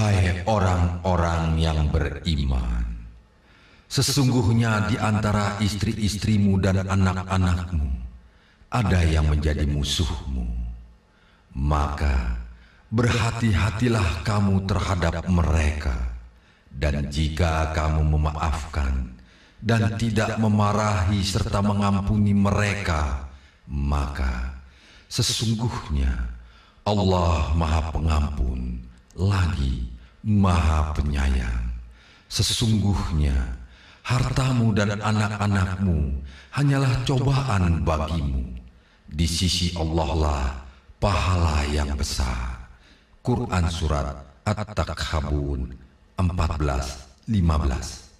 Hai orang-orang yang beriman, sesungguhnya di antara istri-istrimu dan anak-anakmu ada yang menjadi musuhmu. Maka berhati-hatilah kamu terhadap mereka, dan jika kamu memaafkan dan tidak memarahi serta mengampuni mereka, maka sesungguhnya Allah Maha Pengampun lagi Maha Penyayang. Sesungguhnya hartamu dan anak-anakmu hanyalah cobaan bagimu. Di sisi Allah lah pahala yang besar. Quran Surat At-Takhabun 14:15.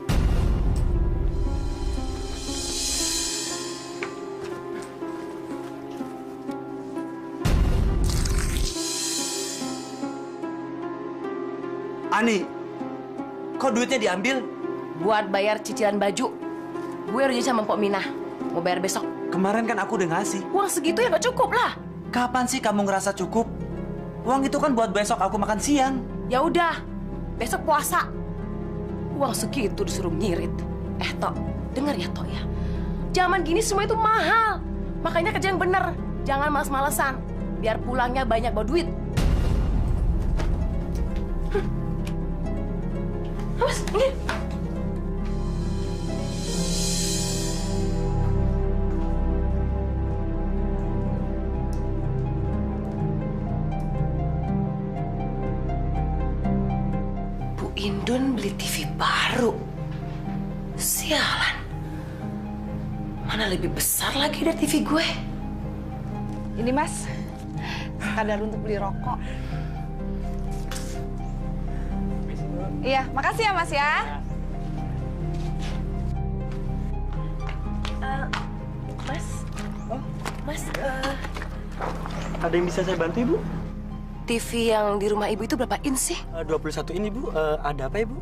Ani, kok duitnya diambil? Buat bayar cicilan baju. Gue udah janji sama Mpok Minah. Mau bayar besok. Kemarin kan aku udah ngasih. Uang segitu ya gak cukup lah. Kapan sih kamu ngerasa cukup? Uang itu kan buat besok aku makan siang. Ya udah, besok puasa. Uang segitu disuruh ngirit. Tok, dengar ya Tok ya. Zaman gini semua itu mahal. Makanya kerja yang bener. Jangan males-malesan. Biar pulangnya banyak bawa duit. Mas, ini. Bu Indun beli TV baru. Sialan. Mana lebih besar lagi dari TV gue? Ini Mas, sekadar untuk beli rokok. Iya, makasih ya Mas ya. Mas, Mas, Ada yang bisa saya bantu, Ibu? TV yang di rumah ibu itu berapa inch sih? 21 ini, Bu. Ada apa, Ibu?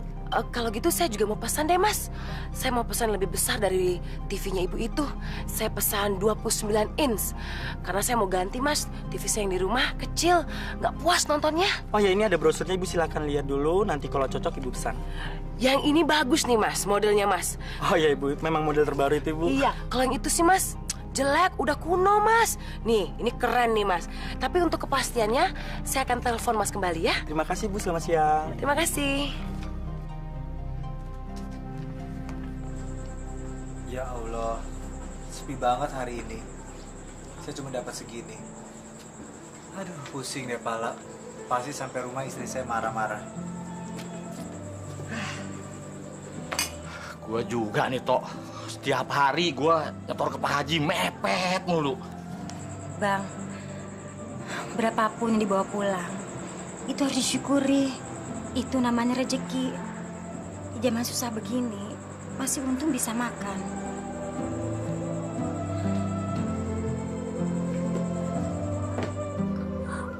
Kalau gitu saya juga mau pesan deh, Mas. Saya mau pesan lebih besar dari TV-nya ibu itu. Saya pesan 29 inch. Karena saya mau ganti, Mas. TV saya yang di rumah kecil, nggak puas nontonnya. Oh ya, ini ada brosurnya, Ibu. Silakan lihat dulu. Nanti kalau cocok, Ibu pesan. Yang ini bagus nih, Mas, modelnya, Mas. Oh ya, Ibu. Memang model terbaru itu, Ibu. Iya, kalau yang itu sih, Mas, jelek, udah kuno, Mas. Nih, ini keren nih, Mas. Tapi untuk kepastiannya, saya akan telepon Mas kembali ya. Terima kasih, Bu. Selamat siang. Terima kasih. Ya Allah, sepi banget hari ini. Saya cuma dapat segini. Aduh, pusing deh pala. Pasti sampai rumah istri saya marah-marah. Gua juga nih, Tok. Setiap hari gua nyetor ke Pak Haji mepet mulu. Bang, berapapun yang dibawa pulang, itu harus disyukuri. Itu namanya rezeki. Di zaman susah begini, masih untung bisa makan.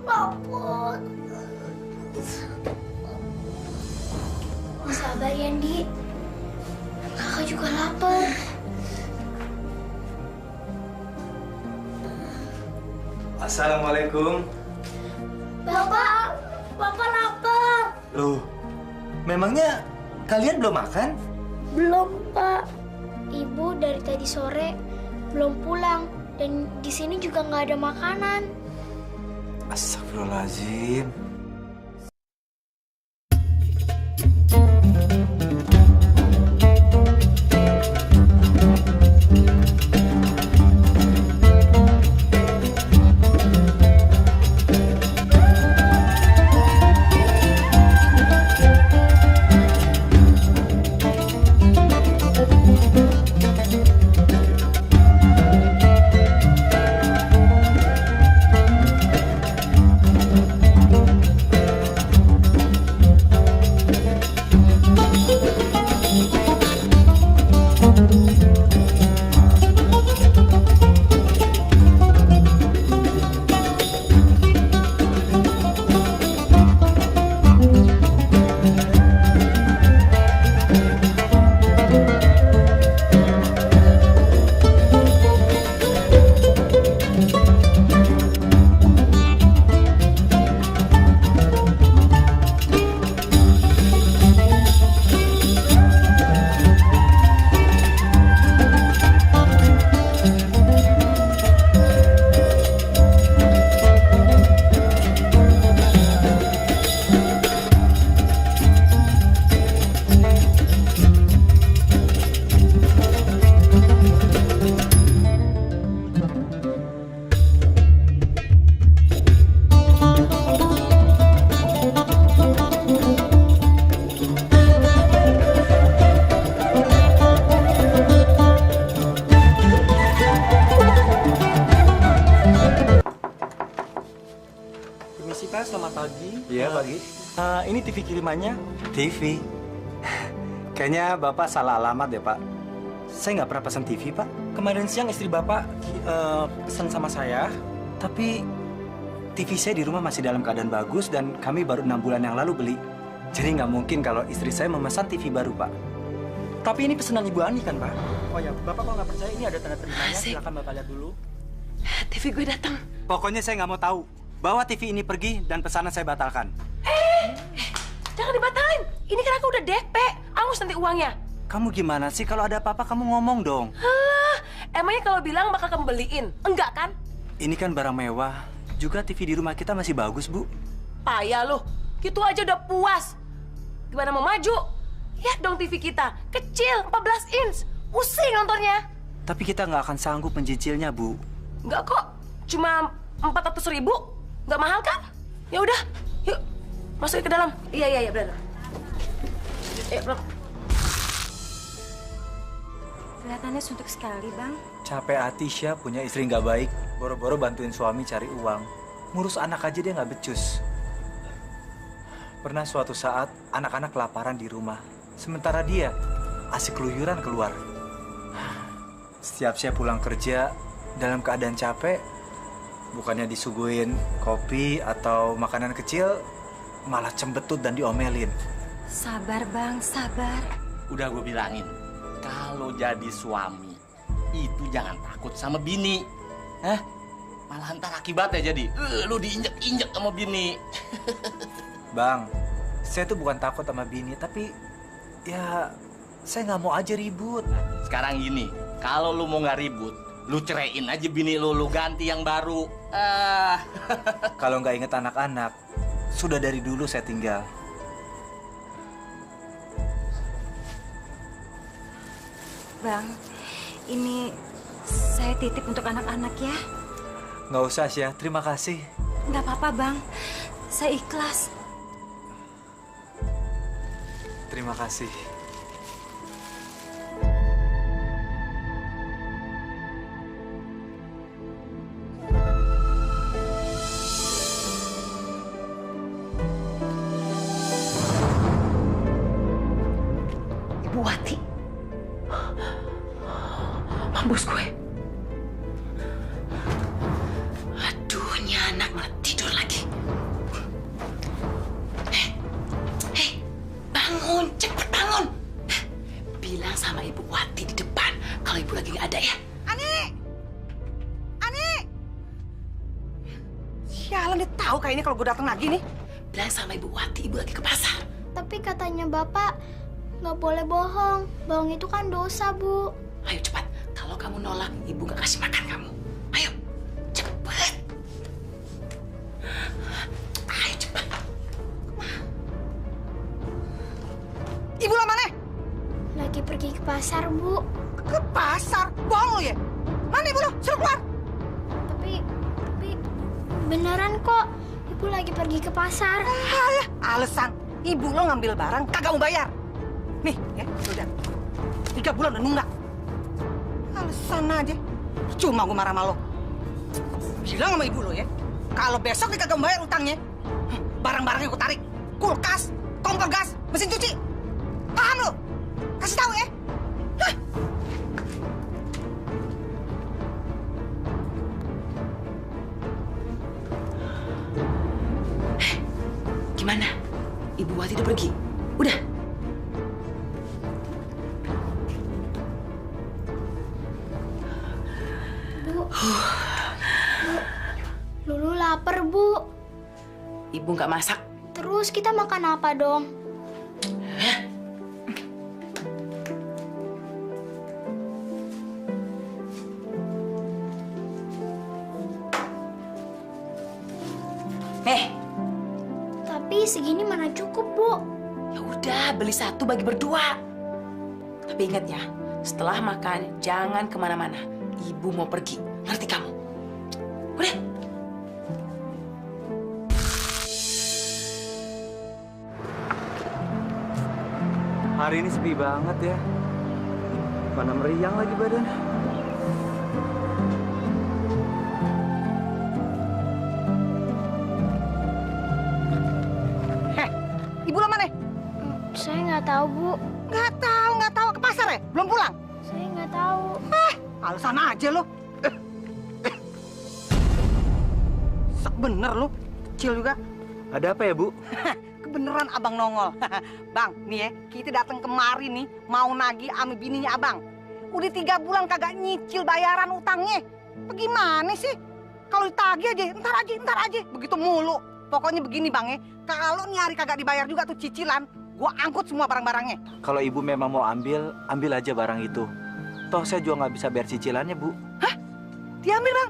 Lapar. Sabar ya, Ndi. Kakak juga lapar. Assalamualaikum. Bapak lapar. Loh, memangnya kalian belum makan? Belum, Pak. Ibu dari tadi sore belum pulang dan di sini juga nggak ada makanan. Astagfirullahaladzim. Iya, pagi. Ini TV kirimannya. TV. Kayaknya Bapak salah alamat ya, Pak. Saya nggak pernah pesan TV, Pak. Kemarin siang istri Bapak pesan sama saya. Tapi TV saya di rumah masih dalam keadaan bagus dan kami baru 6 bulan yang lalu beli. Jadi nggak mungkin kalau istri saya memesan TV baru, Pak. Tapi ini pesanan Ibu Ani kan, Pak? Oh ya, Bapak kalau nggak percaya ini ada tanda terimanya. Asik. Silakan Bapak lihat dulu. TV gue datang. Pokoknya saya nggak mau tahu. Bawa TV ini pergi dan pesanan saya batalkan. Jangan dibatalin. Ini kan aku udah DP. Angus nanti uangnya. Kamu gimana sih? Kalau ada apa-apa kamu ngomong dong. Emangnya kalau bilang bakal kamu beliin? Enggak kan? Ini kan barang mewah. Juga TV di rumah kita masih bagus, Bu. Payah lu. Gitu aja udah puas. Gimana mau maju? Lihat dong TV kita. Kecil, 14 inch. Pusing nontonnya. Tapi kita nggak akan sanggup mencicilnya, Bu. Enggak kok. Cuma 400.000. Nggak mahal kan? Ya udah, yuk. Masuk ke dalam. Iya, benar. Ayo, bro. Kelihatannya suntuk sekali, Bang. Capek hati Syah punya istri nggak baik. Boro-boro bantuin suami cari uang. Ngurus anak aja dia nggak becus. Pernah suatu saat anak-anak kelaparan di rumah. Sementara dia asik keluyuran keluar. Setiap saya pulang kerja dalam keadaan capek, bukannya disuguhin kopi atau makanan kecil, malah cembetut dan diomelin. Sabar, Bang, sabar. Udah gue bilangin, kalau jadi suami, itu jangan takut sama bini. Malah ntar akibatnya jadi, lu diinjek-injek sama bini. Bang, saya tuh bukan takut sama bini, tapi ya saya nggak mau aja ribut. Sekarang gini, kalau lu mau nggak ribut, lu ceraiin aja bini lu ganti yang baru. Kalau nggak inget anak-anak, sudah dari dulu saya tinggal. Bang, ini saya titip untuk anak-anak ya. Nggak usah, Syah. Terima kasih. Nggak apa-apa, Bang. Saya ikhlas. Terima kasih. Ibu Wati. Mampus gue. Aduh, ini anak malah tidur lagi. Bangun, cepet bangun. Bilang sama Ibu Wati di depan kalau Ibu lagi nggak ada ya. Ani! Sialan, dia tahu kayaknya kalau gue datang lagi nih. Bilang sama Ibu Wati, Ibu lagi ke pasar. Tapi katanya Bapak nggak boleh bohong. Bohong itu kan dosa, Bu. Ayo cepat. Kalau kamu nolak, Ibu nggak kasih makan kamu. Ayo, cepet. Ayo cepat. Ibu lo mana? Lagi pergi ke pasar, Bu. Ke pasar? Bohong lo ya? Mana ibu lo? Suruh keluar. Tapi beneran kok. Ibu lagi pergi ke pasar. Alah, alasan. Ibu lo ngambil barang kagak mau bayar. Nih, ya, udah. 3 bulan udah nunggak. Alasan aja. Cuma gue marah sama lo. Bilang sama ibu lo ya, kalau besok dia kagak mau bayar utangnya, barang-barangnya gue tarik. Kulkas, kompor gas, mesin cuci. Paham lo? Kasih tahu ya. Hah? Gimana? Ibu Wati udah pergi? Udah? Bu. Lulu lapar, Bu. Ibu nggak masak? Terus kita makan apa dong? Tapi segini mana cukup, Bu? Ya udah, beli 1 bagi berdua. Tapi ingat ya, setelah makan jangan kemana-mana. Ibu mau pergi, ngerti kamu? Udah. Hari ini sepi banget ya. Mana meriang lagi badan. nggak tahu, Bu. Nggak tahu. Ke pasar ya? Belum pulang? Saya nggak tahu. Alasan aja lo. Sak bener lo. Kecil juga. Ada apa ya, Bu? Kebeneran abang nongol. Bang, nih ya, kita datang kemari nih mau nagih ame bininya abang. Udah 3 bulan kagak nyicil bayaran utangnya. Bagaimana sih? Kalau ditagih aja, ntar aja. Begitu mulu. Pokoknya begini bang ya, kalau nih hari kagak dibayar juga tuh cicilan, gua angkut semua barang-barangnya. Kalau Ibu memang mau ambil, ambil aja barang itu. Toh saya juga nggak bisa bayar cicilannya, Bu. Hah? Diambil bang?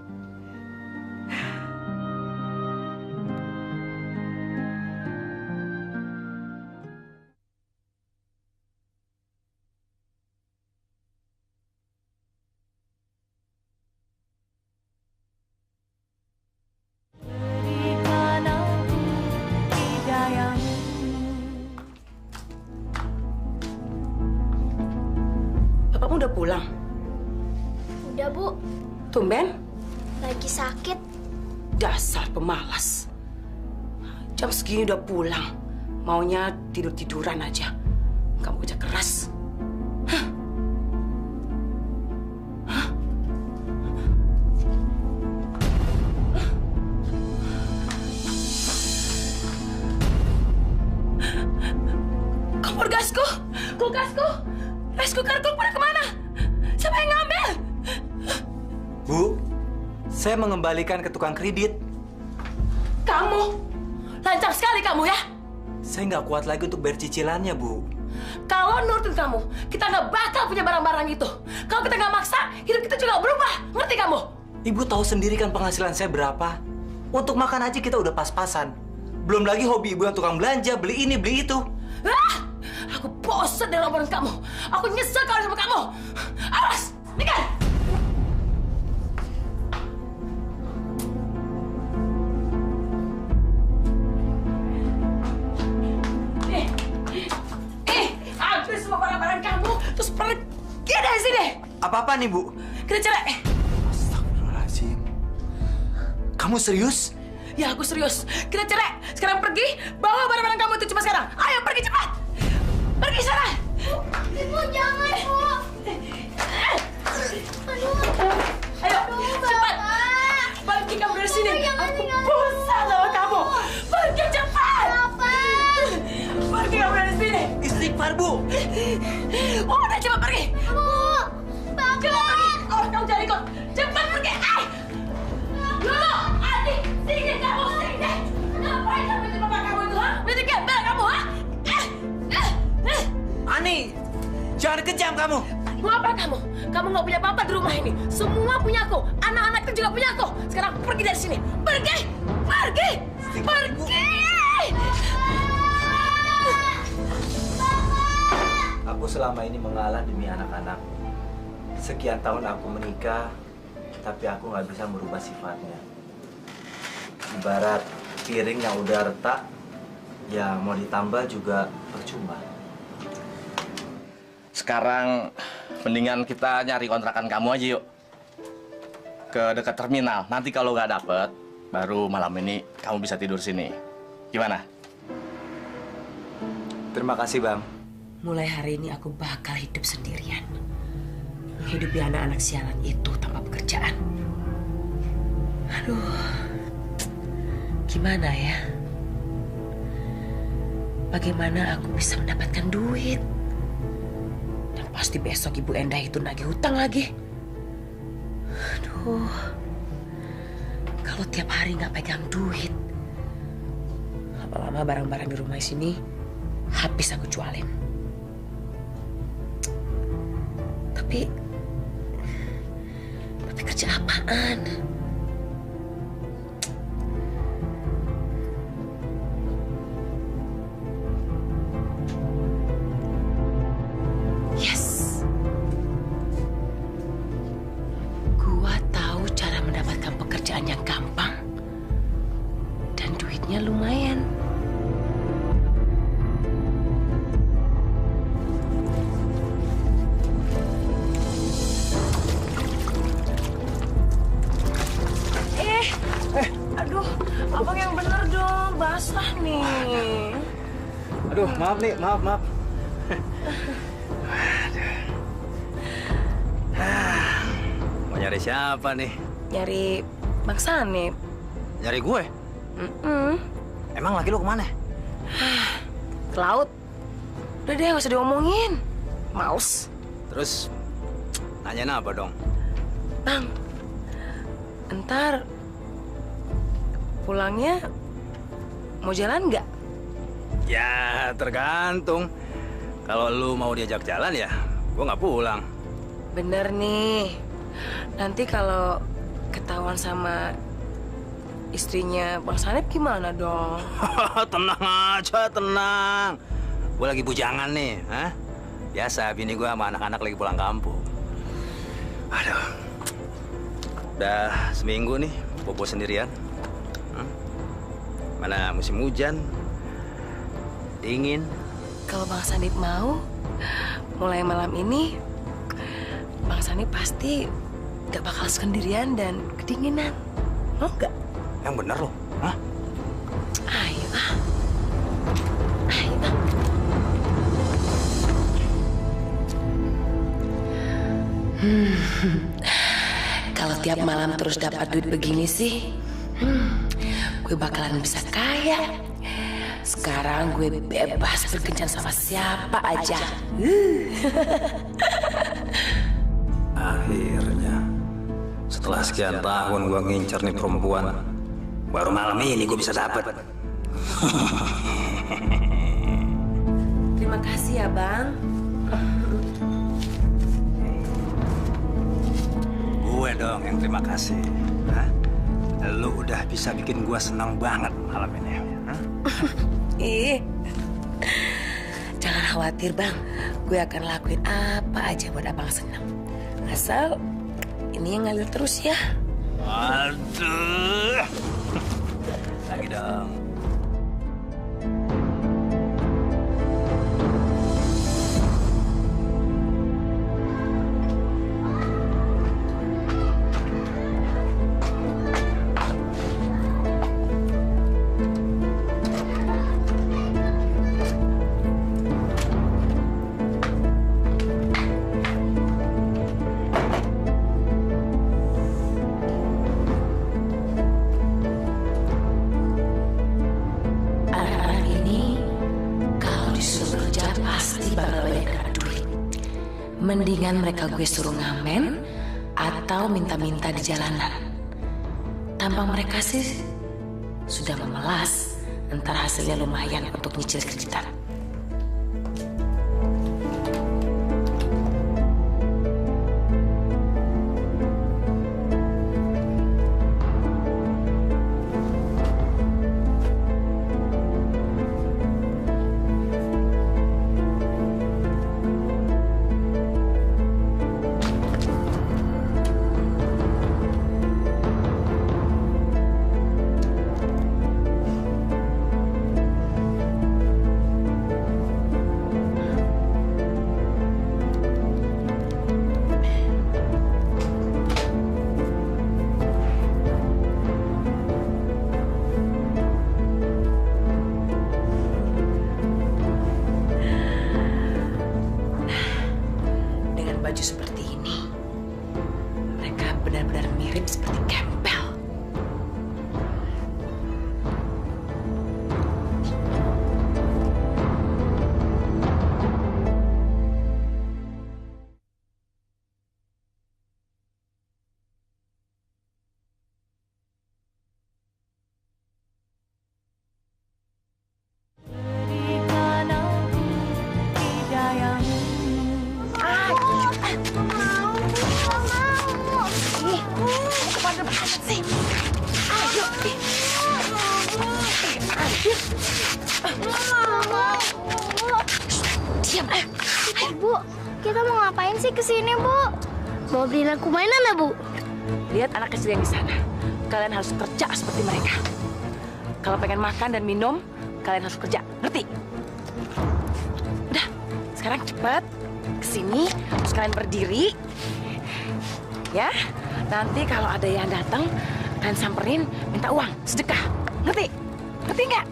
Bapakmu udah pulang? Udah, Bu. Tumben? Lagi sakit. Dasar pemalas. Jam segini udah pulang. Maunya tidur-tiduran aja. Kamu kerja keras. Kompor gasku, kulkasku, rice cookerku pada kemana? Siapa yang ngambil? Bu, saya mengembalikan ke tukang kredit. Kamu, lancang sekali kamu ya. Saya nggak kuat lagi untuk bayar cicilannya, Bu. Kalau nurutin kamu, kita nggak bakal punya barang-barang itu. Kalau kita nggak maksa, hidup kita juga berubah. Ngerti kamu? Ibu tahu sendiri kan penghasilan saya berapa? Untuk makan aja kita udah pas-pasan. Belum lagi hobi ibu yang tukang belanja, beli ini, beli itu. Ah! Aku bosan dengan omongan kamu. Aku nyesel kalau sama kamu. Awas, nikah! Ambil semua barang-barang kamu, terus pergi dari sini. Apa-apa nih, Bu? Kita cerai. Astagfirullahaladzim. Kamu serius? Ya, aku serius. Kita cerai. Sekarang pergi, bawa barang-barang kamu itu cuma sekarang. Ayo, pergi cepat. Pergi sana. Ibu, jangan, Bu. Ayo, cepat. Pergi kamu dari sini. Aku bosan sama kamu. Pergi cepat. Pergi kamu dari sini. Istighfar, Bu. Udah, cepat pergi. Bu, Bapak. Cepat pergi. Orang kamu jangan ikut. Cepat pergi. Lulu, Adi, sini kamu, sini. Ngapain kamu itu bapak kamu itu, ha? Itu gembel kamu, ha? Ani, jangan kejam kamu. Mau apa kamu? Kamu nggak punya apa-apa di rumah ini. Semua punya aku. Anak-anak itu juga punya aku. Sekarang pergi dari sini. Pergi! Pergi! Pergi! Aku selama ini mengalah demi anak-anak. Sekian tahun aku menikah, tapi aku nggak bisa merubah sifatnya. Ibarat piring yang udah retak, ya mau ditambal juga percuma. Sekarang mendingan kita nyari kontrakan kamu aja yuk. Ke dekat terminal. Nanti kalau nggak dapet, baru malam ini kamu bisa tidur sini. Gimana? Terima kasih, Bang. Mulai hari ini aku bakal hidup sendirian. Hidupi anak-anak sialan itu tanpa pekerjaan. Aduh, gimana ya? Bagaimana aku bisa mendapatkan duit? Dan pasti besok Ibu Endah itu nagih hutang lagi. Aduh, kalau tiap hari nggak pegang duit, lama-lama barang-barang di rumah sini habis aku jualin. Tapi kerja apaan? Yes. Gua tahu cara mendapatkan pekerjaan yang gampang dan duitnya lumayan. Aduh, abang yang bener dong, basah nih. Aduh, maaf nih, maaf. Mau nyari siapa nih? Nyari Bang Sanip. Nyari gue? Emang laki lu kemana? Ke laut. Udah deh, nggak usah diomongin. Males. Terus nanyain apa dong? Bang, entar pulangnya mau jalan nggak? Ya tergantung. Kalau lu mau diajak jalan ya, gue nggak pulang. Bener nih. Nanti kalau ketahuan sama istrinya Bang Sanip gimana dong? Tenang aja, tenang. Gue lagi bujangan nih, hah? Biasa, bini gue sama anak-anak lagi pulang kampung. Aduh, udah seminggu nih bobo sendirian. Mana musim hujan, dingin. Kalau Bang Sanip mau, mulai malam ini Bang Sanip pasti gak bakal sendirian dan kedinginan. Mau gak? Yang bener loh, hah? Ayo ah. Ayo ah. Kalau tiap malam terus dapat duit begini sih, gue bakalan bisa kaya. Sekarang gue bebas berkencan sama siapa aja. Akhirnya, setelah sekian tahun gue ngincer nih perempuan, baru malam ini gue bisa dapet. Terima kasih ya, Bang. Gue dong yang terima kasih. Hah? Lu udah bisa bikin gue senang banget malam ini. Hah? Ih, jangan khawatir Bang, gue akan lakuin apa aja buat Abang senang. Asal ini yang ngalir terus ya. Aduh, lagi dong. Mendingan mereka gue suruh ngamen atau minta-minta di jalanan. Tampang mereka sih sudah memelas, entar hasilnya lumayan untuk nyicil kreditan. Baju seperti ini, mereka benar-benar mirip seperti Campbell. Bu, kita mau ngapain sih kesini, Bu? Mau beliin aku mainan ya, Bu? Lihat anak kecil yang di sana. Kalian harus kerja seperti mereka. Kalau pengen makan dan minum, kalian harus kerja. Ngerti? Udah, sekarang cepat kesini, terus kalian berdiri. Ya, nanti kalau ada yang datang, kalian samperin, minta uang, sedekah. Ngerti? Ngerti nggak?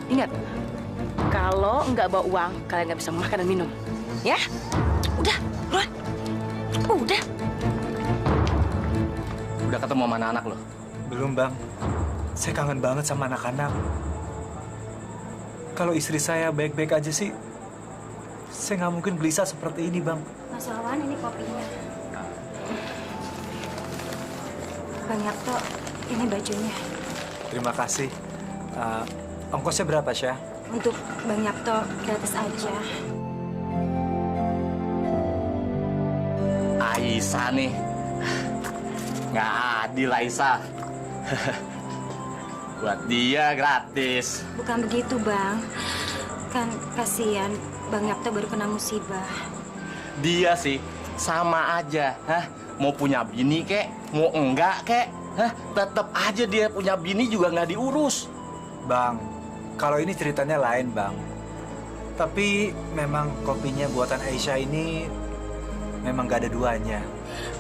Ingat, Kalau nggak bawa uang, kalian nggak bisa makan dan minum. Ya? Udah, buruan. Udah. Udah ketemu sama anak-anak lo? Belum, Bang. Saya kangen banget sama anak-anak. Kalau istri saya baik-baik aja sih, saya nggak mungkin gelisah seperti ini, Bang. Mas Wawan, ini kopinya. Bang Yapto, ini bajunya. Terima kasih. Ongkosnya berapa, Syah? Untuk Bang Yapto, gratis aja. Aisyah nih. Nggak adil, Aisyah. Buat dia gratis. Bukan begitu, Bang. Kan kasihan Bang Yapto baru kena musibah. Dia sih sama aja. Mau punya bini kek, mau enggak kek. Tetap aja dia punya bini juga nggak diurus. Bang, kalau ini ceritanya lain, Bang. Tapi memang kopinya buatan Aisyah ini memang gak ada duanya.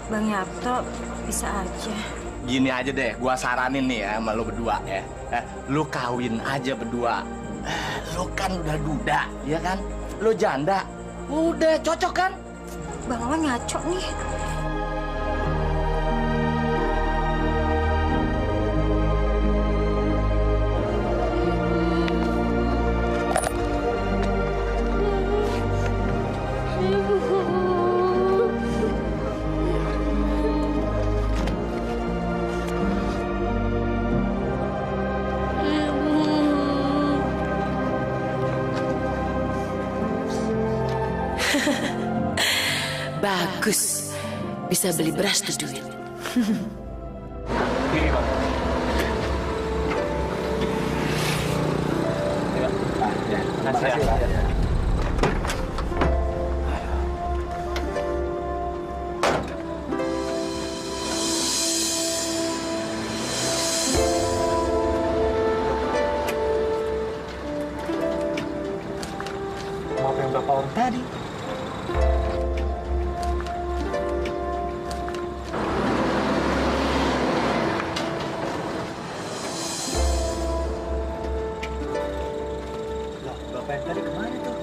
Bang Yapto bisa aja. Gini aja deh, gua saranin nih ya sama lu berdua ya. Lu kawin aja berdua. Lu kan udah duda, ya kan? Lu janda. Udah cocok kan? Bang Wawan ngaco nih. Bagus. Bisa beli beras tuh duit. Ini, Bang. Makasih ya. Maaf yang Bapak orang tadi. Bapak yang tadi kemana tuh?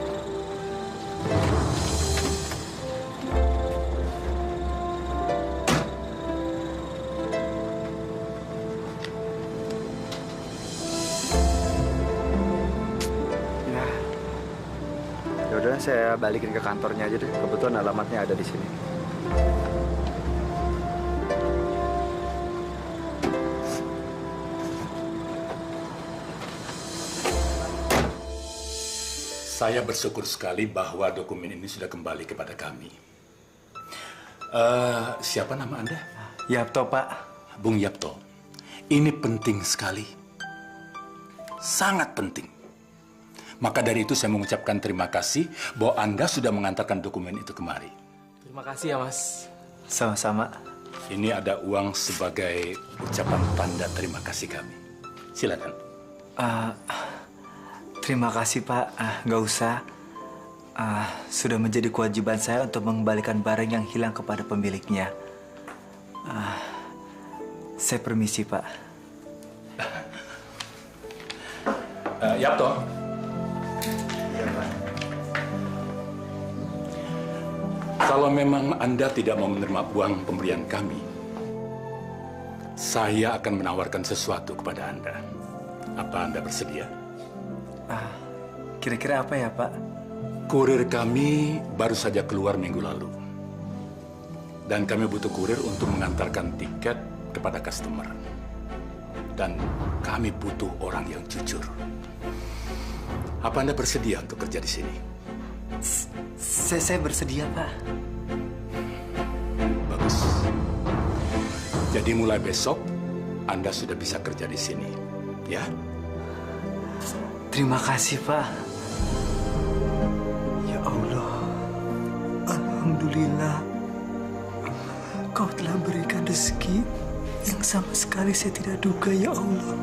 Ya udah, saya balikin ke kantornya aja deh. Kebetulan alamatnya ada di sini. Saya bersyukur sekali bahwa dokumen ini sudah kembali kepada kami. Siapa nama Anda? Yapto, Pak. Bung Yapto. Ini penting sekali. Sangat penting. Maka dari itu saya mengucapkan terima kasih bahwa Anda sudah mengantarkan dokumen itu kemari. Terima kasih ya, Mas. Sama-sama. Ini ada uang sebagai ucapan tanda terima kasih kami. Silakan. Terima kasih, Pak. Nggak usah. Sudah menjadi kewajiban saya untuk mengembalikan barang yang hilang kepada pemiliknya. Saya permisi, Pak. Yapto. Kalau memang Anda tidak mau menerima uang pemberian kami, saya akan menawarkan sesuatu kepada Anda. Apa Anda bersedia? Kira-kira apa ya, Pak? Kurir kami baru saja keluar minggu lalu. Dan kami butuh kurir untuk mengantarkan tiket kepada customer. Dan kami butuh orang yang jujur. Apa Anda bersedia untuk kerja di sini? Saya bersedia, Pak. Bagus. Jadi mulai besok, Anda sudah bisa kerja di sini. Ya? Terima kasih, Pak. Ya Allah. Alhamdulillah. Kau telah berikan rezeki yang sama sekali saya tidak duga, ya Allah.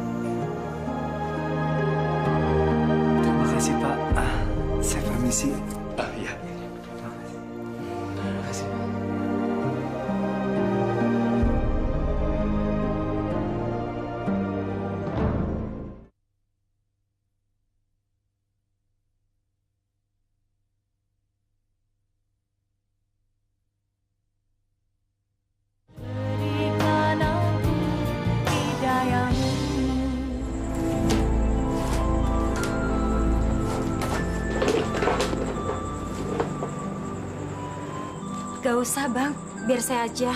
Terima kasih, Pak. Saya permisi. Ya. Terima kasih. Gak usah, Bang. Biar saya aja.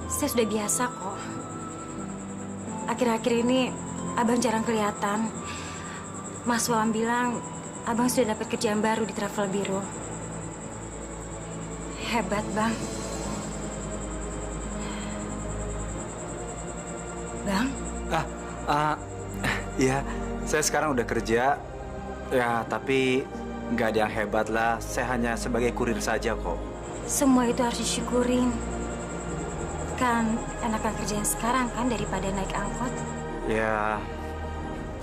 Saya sudah biasa kok. Akhir-akhir ini Abang jarang kelihatan. Mas Wawan bilang Abang sudah dapat kerjaan baru di Travel Biro. Hebat, Bang. Bang? Iya, saya sekarang udah kerja. Ya, tapi nggak ada yang hebat lah. Saya hanya sebagai kurir saja kok. Semua itu harus disyukurin. Kan enakan kerjaan sekarang kan daripada naik angkot. Ya,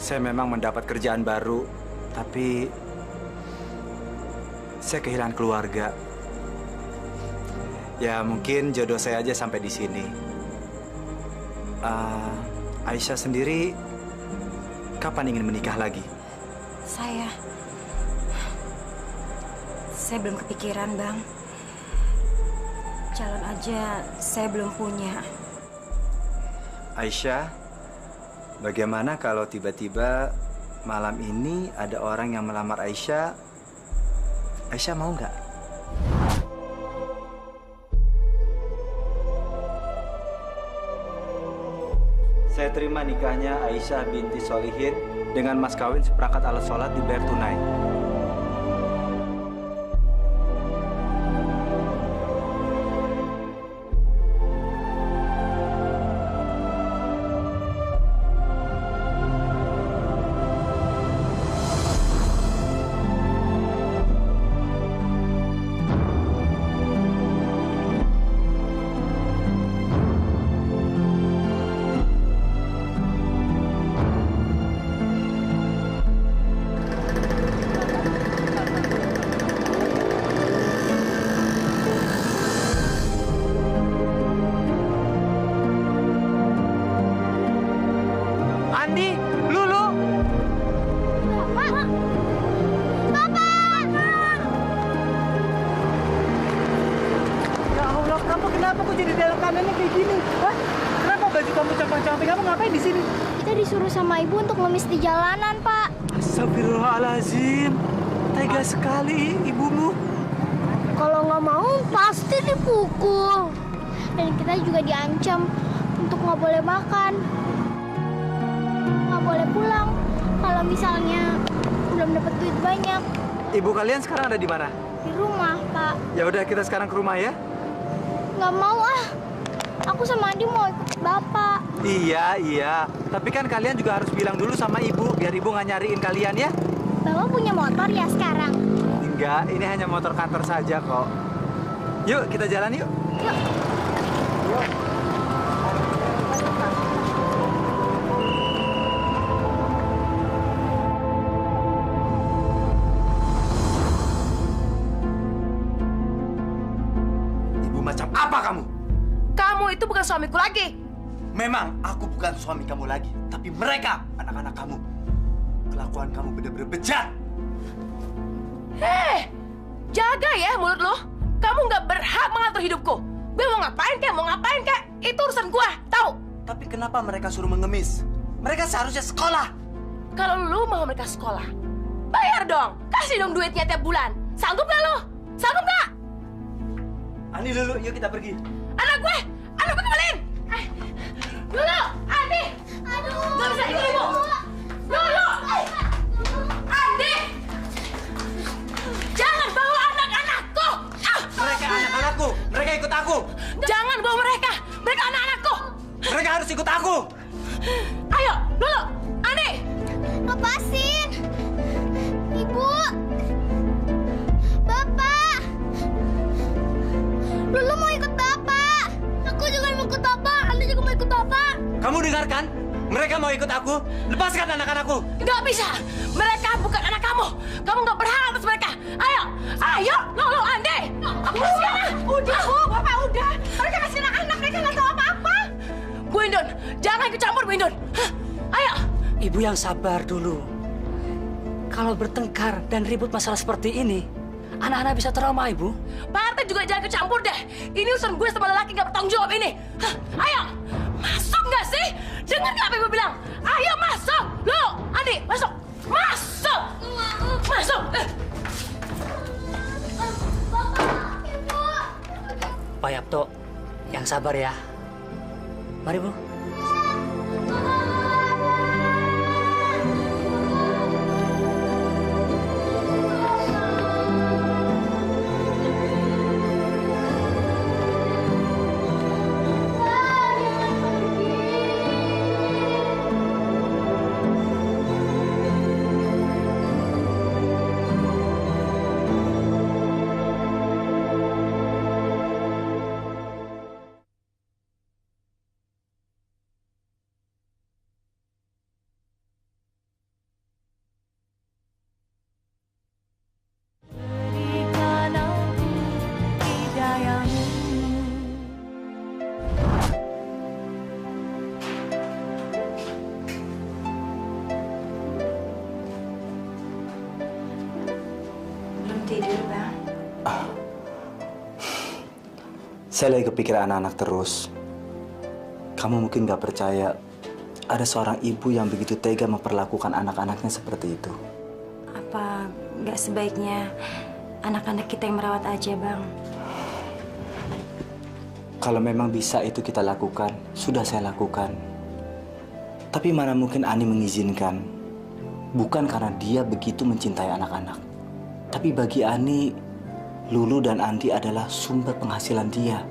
saya memang mendapat kerjaan baru, tapi saya kehilangan keluarga. Ya, mungkin jodoh saya aja sampai di sini. Aisyah sendiri kapan ingin menikah lagi? Saya belum kepikiran, Bang. Calon aja saya belum punya. Aisyah, bagaimana kalau tiba-tiba malam ini ada orang yang melamar Aisyah? Aisyah mau nggak? Saya terima nikahnya Aisyah binti Solihin dengan mas kawin seperangkat alat sholat dibayar tunai. Kenapa kok jadi dalam kanannya kayak gini? Hah? Kenapa baju kamu camping-camping? Kamu ngapain di sini? Kita disuruh sama ibu untuk ngemis di jalanan, Pak. Astagfirullahaladzim. Tega sekali ibumu. Kalau nggak mau, pasti dipukul. Dan kita juga diancam untuk nggak boleh makan. Nggak boleh pulang. Kalau misalnya belum dapat duit banyak. Ibu kalian sekarang ada di mana? Di rumah, Pak. Ya udah, kita sekarang ke rumah ya. Nggak mau ah. Aku sama Adi mau ikut Bapak. Iya. Tapi kan kalian juga harus bilang dulu sama ibu, biar ibu nggak nyariin kalian ya. Bapak punya motor ya sekarang? Enggak, ini hanya motor kantor saja kok. Yuk, kita jalan yuk. Yuk. Macam apa kamu? Kamu itu bukan suamiku lagi. Memang aku bukan suami kamu lagi, tapi mereka anak-anak kamu. Kelakuan kamu benar-benar bejat. Hei, jaga ya mulut lo. Kamu nggak berhak mengatur hidupku. Gue mau ngapain kek, itu urusan gue, tahu? Tapi kenapa mereka suruh mengemis? Mereka seharusnya sekolah. Kalau lu mau mereka sekolah, bayar dong. Kasih dong duitnya tiap bulan. Sanggup nggak lo? Sanggup nggak? Ani, Lulu, yuk kita pergi. Anak gue kembaliin. Lulu, Andi. Aduh. Gak bisa ikut ibu. Lulu. Andi. Jangan bawa anak-anakku. Mereka anak-anakku. Mereka ikut aku. Jangan bawa mereka. Mereka anak-anakku. Mereka harus ikut aku. Ayo, Lulu, Andi. Lepasin. Ibu. Bapak. Lulu mau ikut Bapak. Aku juga mau ikut Bapak. Anda juga mau ikut Bapak. Kamu dengarkan? Mereka mau ikut aku. Lepaskan anak-anakku. Nggak bisa. Mereka bukan anak kamu. Kamu nggak berhak atas mereka. Ayo, Lulu, Andi. Udah, Bu. Bapak udah. Mereka masih anak-anak. Mereka nggak tahu apa-apa. Bu Indun, jangan ikut campur, Bu Indun. Ayo. Ibu yang sabar dulu. Kalau bertengkar dan ribut masalah seperti ini, anak-anak bisa trauma, Ibu. Pak Arte juga jangan ikut campur deh. Ini urusan gue sama lelaki nggak bertanggung jawab ini. Ayo, masuk nggak sih? Dengar nggak apa Ibu bilang? Ayo masuk, lo, Andi, masuk, masuk, masuk. Bapak, Ibu. Pak Yapto, yang sabar ya. Mari, Bu. Tidur, Bang. Saya lagi kepikiran anak-anak terus. Kamu mungkin gak percaya ada seorang ibu yang begitu tega memperlakukan anak-anaknya seperti itu. Apa nggak sebaiknya anak-anak kita yang merawat aja, Bang? Kalau memang bisa itu kita lakukan, sudah saya lakukan. Tapi mana mungkin Ani mengizinkan. Bukan karena dia begitu mencintai anak-anak. Tapi bagi Ani, Lulu dan Andi adalah sumber penghasilan dia.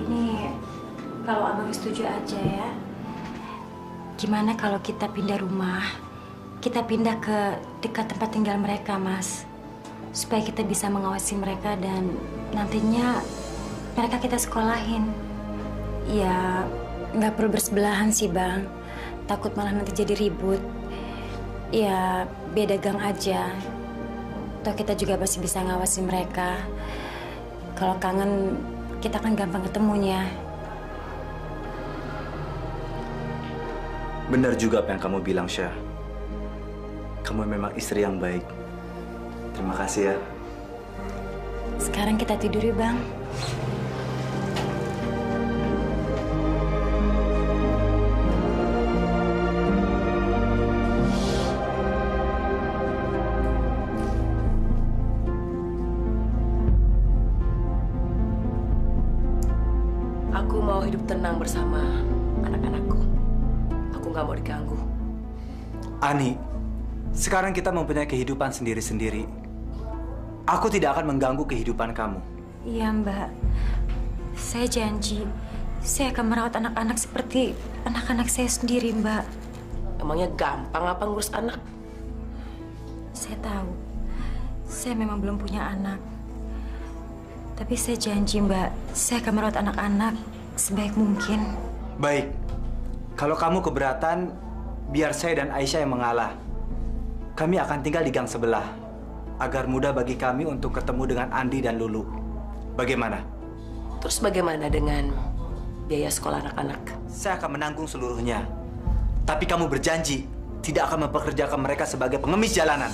Ini kalau Abang setuju aja ya. Gimana kalau kita pindah rumah? Kita pindah ke dekat tempat tinggal mereka, Mas. Supaya kita bisa mengawasi mereka dan nantinya mereka kita sekolahin. Ya, nggak perlu bersebelahan sih, Bang. Takut malah nanti jadi ribut. Ya, beda gang aja. Toh kita juga pasti bisa ngawasi mereka. Kalau kangen, kita kan gampang ketemunya. Benar juga apa yang kamu bilang, Syah. Kamu memang istri yang baik. Terima kasih ya. Sekarang kita tidur yuk, Bang. Aku mau hidup tenang bersama anak-anakku. Aku nggak mau diganggu. Ani, sekarang kita mempunyai kehidupan sendiri-sendiri. Aku tidak akan mengganggu kehidupan kamu. Iya, Mbak. Saya janji, saya akan merawat anak-anak seperti anak-anak saya sendiri, Mbak. Emangnya gampang apa ngurus anak? Saya tahu, saya memang belum punya anak. Tapi saya janji, Mbak, saya akan merawat anak-anak sebaik mungkin. Baik, kalau kamu keberatan, biar saya dan Aisyah yang mengalah. Kami akan tinggal di gang sebelah, agar mudah bagi kami untuk ketemu dengan Andi dan Lulu. Bagaimana? Terus bagaimana dengan biaya sekolah anak-anak? Saya akan menanggung seluruhnya. Tapi kamu berjanji tidak akan mempekerjakan mereka sebagai pengemis jalanan.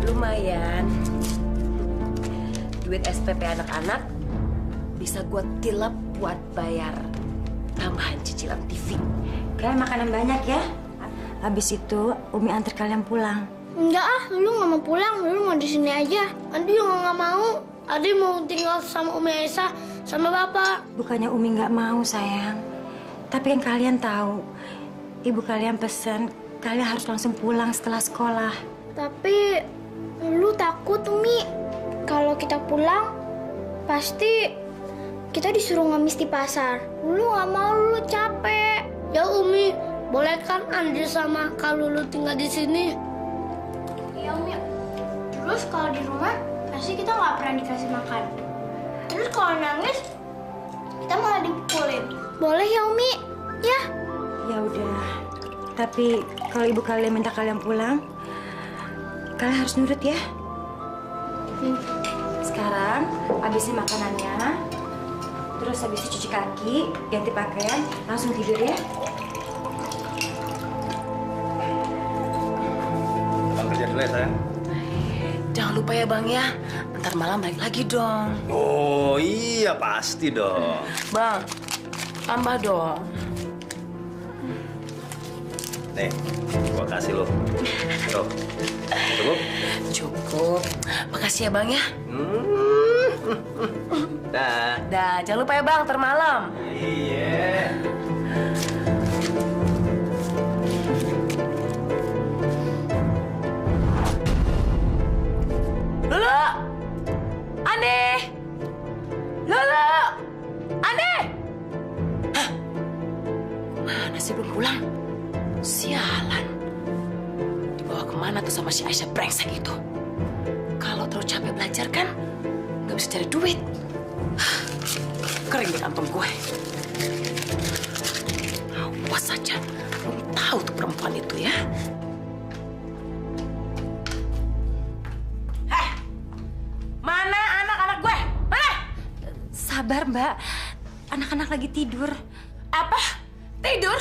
Lumayan. Duit SPP anak-anak bisa gue tilap buat bayar tambahan cicilan TV. Kalian makanan banyak ya. Habis itu Umi antar kalian pulang. Enggak ah, Lulu nggak mau pulang, Lulu mau di sini aja. Andi juga nggak mau. Adi mau tinggal sama Umi Aisyah sama Bapak. Bukannya Umi nggak mau, sayang. Tapi kan kalian tahu, ibu kalian pesan kalian harus langsung pulang setelah sekolah. Tapi Lulu takut, Umi. Kalau kita pulang, pasti kita disuruh ngemis di pasar. Lulu nggak mau, Lulu capek. Ya Umi, boleh kan Andi sama Kak Lulu tinggal di sini? Iya Umi. Terus kalau di rumah Pasti kita nggak pernah dikasih makan. Terus kalau nangis, kita malah dipukulin. Boleh ya, Umi? Ya. Ya udah. Tapi kalau ibu kalian minta kalian pulang, kalian harus nurut ya. Sekarang habisin makanannya, terus habis itu cuci kaki, ganti pakaian, langsung tidur ya. Bang kerja dulu ya, sayang. Jangan lupa ya Bang ya, ntar malam balik lagi dong. Oh iya, pasti dong. Bang, tambah dong. Nih, gua kasih lo. Tuh, cukup? Cukup. Makasih ya Bang ya. Dah. Dah, jangan lupa ya Bang, ntar malam. Iya. Lulu! Ane! Lulu! Ane! Hah? Mana sih belum pulang? Sialan. Dibawa kemana tuh sama si Aisyah brengsek itu? Kalau terlalu capek belajar kan, nggak bisa cari duit. Kering di kantong gue. Awas saja, belum tahu tuh perempuan itu ya. Mana anak-anak gue? Mana? Sabar, Mbak. Anak-anak lagi tidur. Apa? Tidur?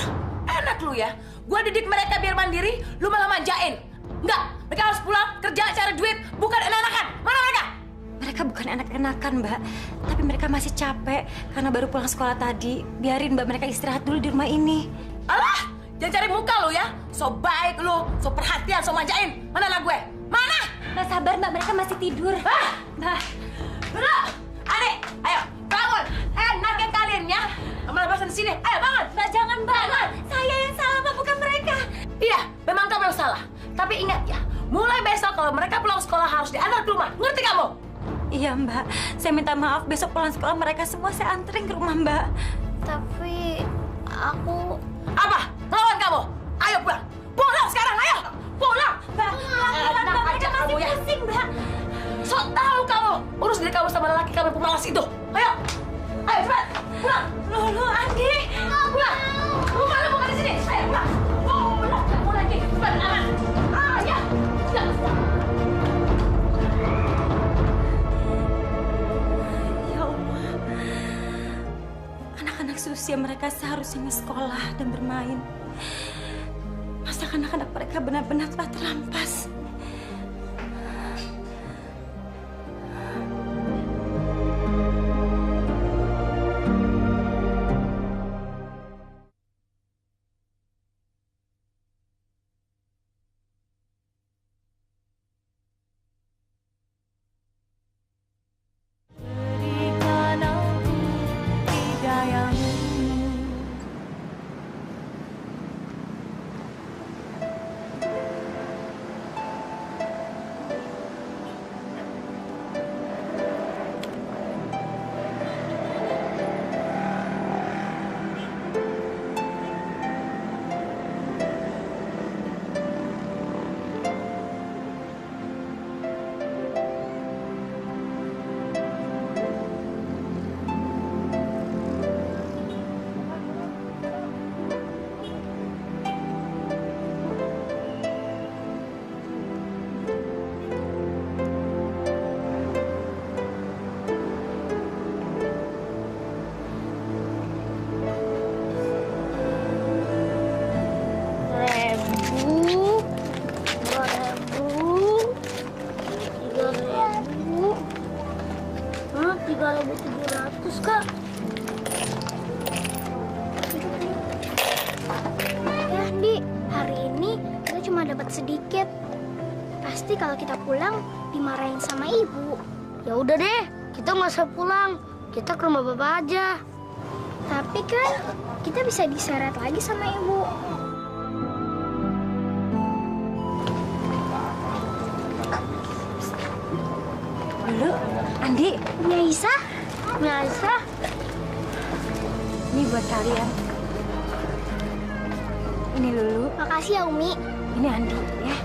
Enak lu ya. Gua didik mereka biar mandiri, lu malah manjain. Enggak, mereka harus pulang, kerja, cari duit, bukan enak-enakan. Mana mereka? Mereka bukan enak-enakan, Mbak. Tapi mereka masih capek karena baru pulang sekolah tadi. Biarin Mbak mereka istirahat dulu di rumah ini. Alah, jangan cari muka lu ya. So baik lu, so perhatian, so manjain. Mana anak gue? Mana? Mbak sabar, Mbak. Mereka masih tidur. Hah? Mbak. Dulu, adik, ayo bangun. Enaknya kalian ya. Malah bahasa di sini. Ayo bangun. Mbak jangan, Mbak. Saya yang salah, Mbak, bukan mereka. Iya, memang kamu yang salah. Tapi ingat ya, mulai besok kalau mereka pulang sekolah harus diantar ke rumah. Ngerti kamu? Iya, Mbak. Saya minta maaf besok pulang sekolah mereka semua saya anterin ke rumah, Mbak. Tapi aku... Apa? Lawan kamu? Ayo pulang. Pulang sekarang, ayo. Pulang. Mbak, pelan-pelan, Mbak. Mereka masih ya. pusing, Mbak. So tahu kamu. Urus diri kamu sama lelaki kamu pemalas itu. Ayo. Ayo cepat. Pulang. Lulu, Andi. Pulang. Rumah lu bukan di sini. Ayo pulang. Pulang. Kamu lagi. Cepat aman. Ya. Ya. Ya Allah. Anak-anak seusia mereka seharusnya sekolah dan bermain. Masa anak-anak mereka benar-benar telah terlampas. Sedikit. Pasti kalau kita pulang dimarahin sama ibu. Ya udah deh, kita nggak usah pulang. Kita ke rumah bapak aja. Tapi kan kita bisa diseret lagi sama ibu. Lulu, Andi. Nyaisa? Nyaisa? Ini buat kalian. Ini Lulu. Makasih ya, Umi. Ini Andi, ya.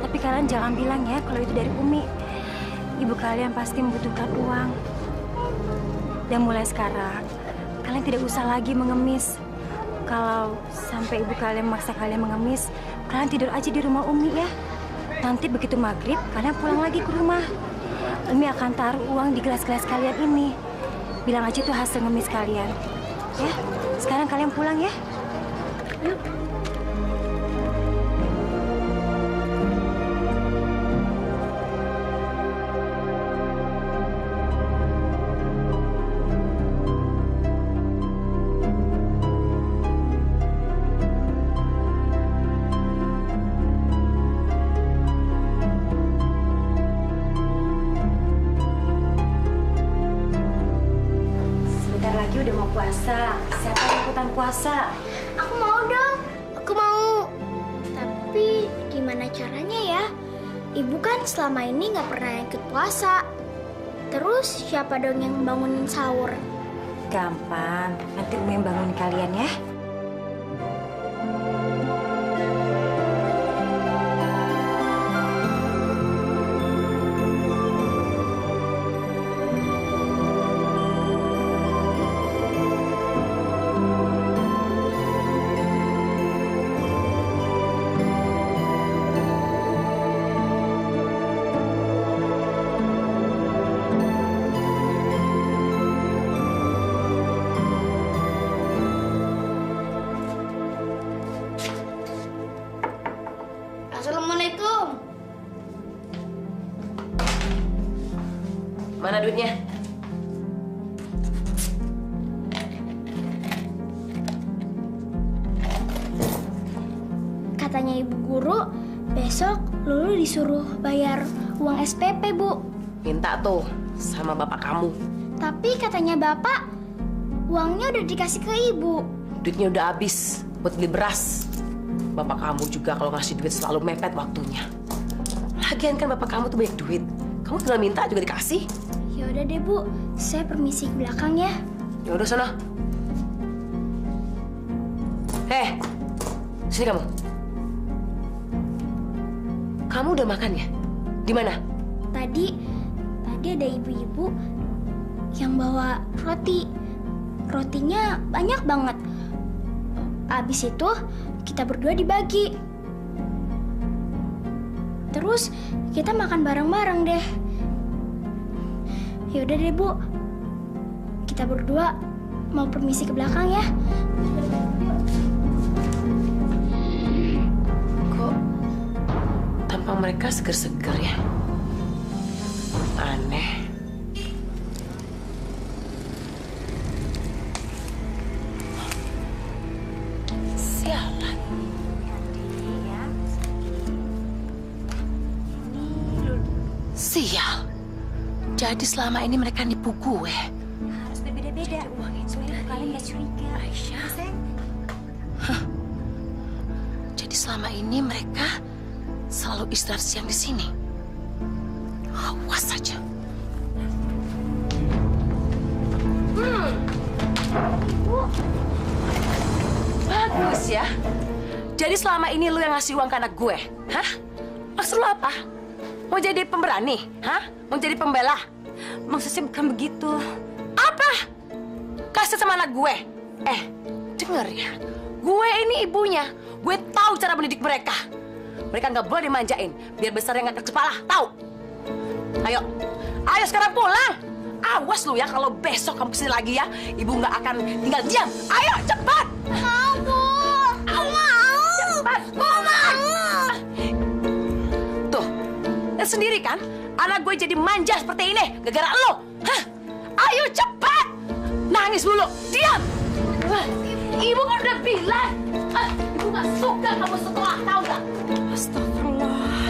Tapi kalian jangan bilang ya kalau itu dari Umi. ibu kalian pasti membutuhkan uang. Dan mulai sekarang, kalian tidak usah lagi mengemis. Kalau sampai ibu kalian memaksa kalian mengemis, kalian tidur aja di rumah Umi ya. Nanti begitu maghrib, kalian pulang lagi ke rumah. Umi akan taruh uang di gelas-gelas kalian ini. Bilang aja itu hasil ngemis kalian. Ya, sekarang kalian pulang ya. Yuk. Udah mau puasa. Siapa yang ikutan puasa? Aku mau dong. Aku mau. Tapi gimana caranya ya? Ibu kan selama ini nggak pernah ikut puasa. Terus siapa dong yang bangunin sahur? Gampang. Nanti Umi yang bangunin kalian ya. Assalamualaikum. Mana duitnya? Katanya ibu guru, besok Lulu disuruh bayar uang SPP, Bu. Minta tuh sama bapak kamu. Tapi katanya bapak, uangnya udah dikasih ke ibu. Duitnya udah habis buat beli beras. Bapak kamu juga kalau ngasih duit selalu mepet waktunya. Lagian kan bapak kamu tuh banyak duit. Kamu tinggal minta juga dikasih. Ya udah deh, Bu. Saya permisi ke belakang ya. Ya udah sana. Heh, sini kamu. Kamu udah makan ya? Di mana? Tadi ada ibu-ibu yang bawa roti. Rotinya banyak banget. Abis itu kita berdua dibagi. Terus kita makan bareng-bareng deh. Yaudah deh, Bu. Kita berdua mau permisi ke belakang ya. Kok tampang mereka seger-seger ya? Aneh. Sialan. Sial. Jadi selama ini mereka nipu gue. Harus berbeda-beda. Supaya kalian nggak curiga. Aisyah. Hah. Jadi selama ini mereka selalu istirahat siang di sini. Awas saja. Bagus ya. Jadi selama ini lu yang ngasih uang ke anak gue, hah? Maksud lu apa? Mau jadi pemberani, hah? Mau jadi pembela? Maksudnya bukan begitu. Apa? Kasih sama anak gue. Denger ya. Gue ini ibunya. Gue tahu cara mendidik mereka. Mereka nggak boleh dimanjain. Biar besar yang ngangkat kepala, tahu? Ayo. Ayo sekarang pulang. Awas lu ya kalau besok kamu kesini lagi ya. Ibu nggak akan tinggal diam. Ayo cepat. Mau, Bu. Mau. Cepat. Mau. Tuh. Lihat sendiri kan? Anak gue jadi manja seperti ini. Gara-gara lo. Hah? Ayo cepat. Nangis dulu. Diam. Wah, ibu kan udah bilang. Ibu nggak suka kamu sekolah, tahu nggak? Astagfirullah.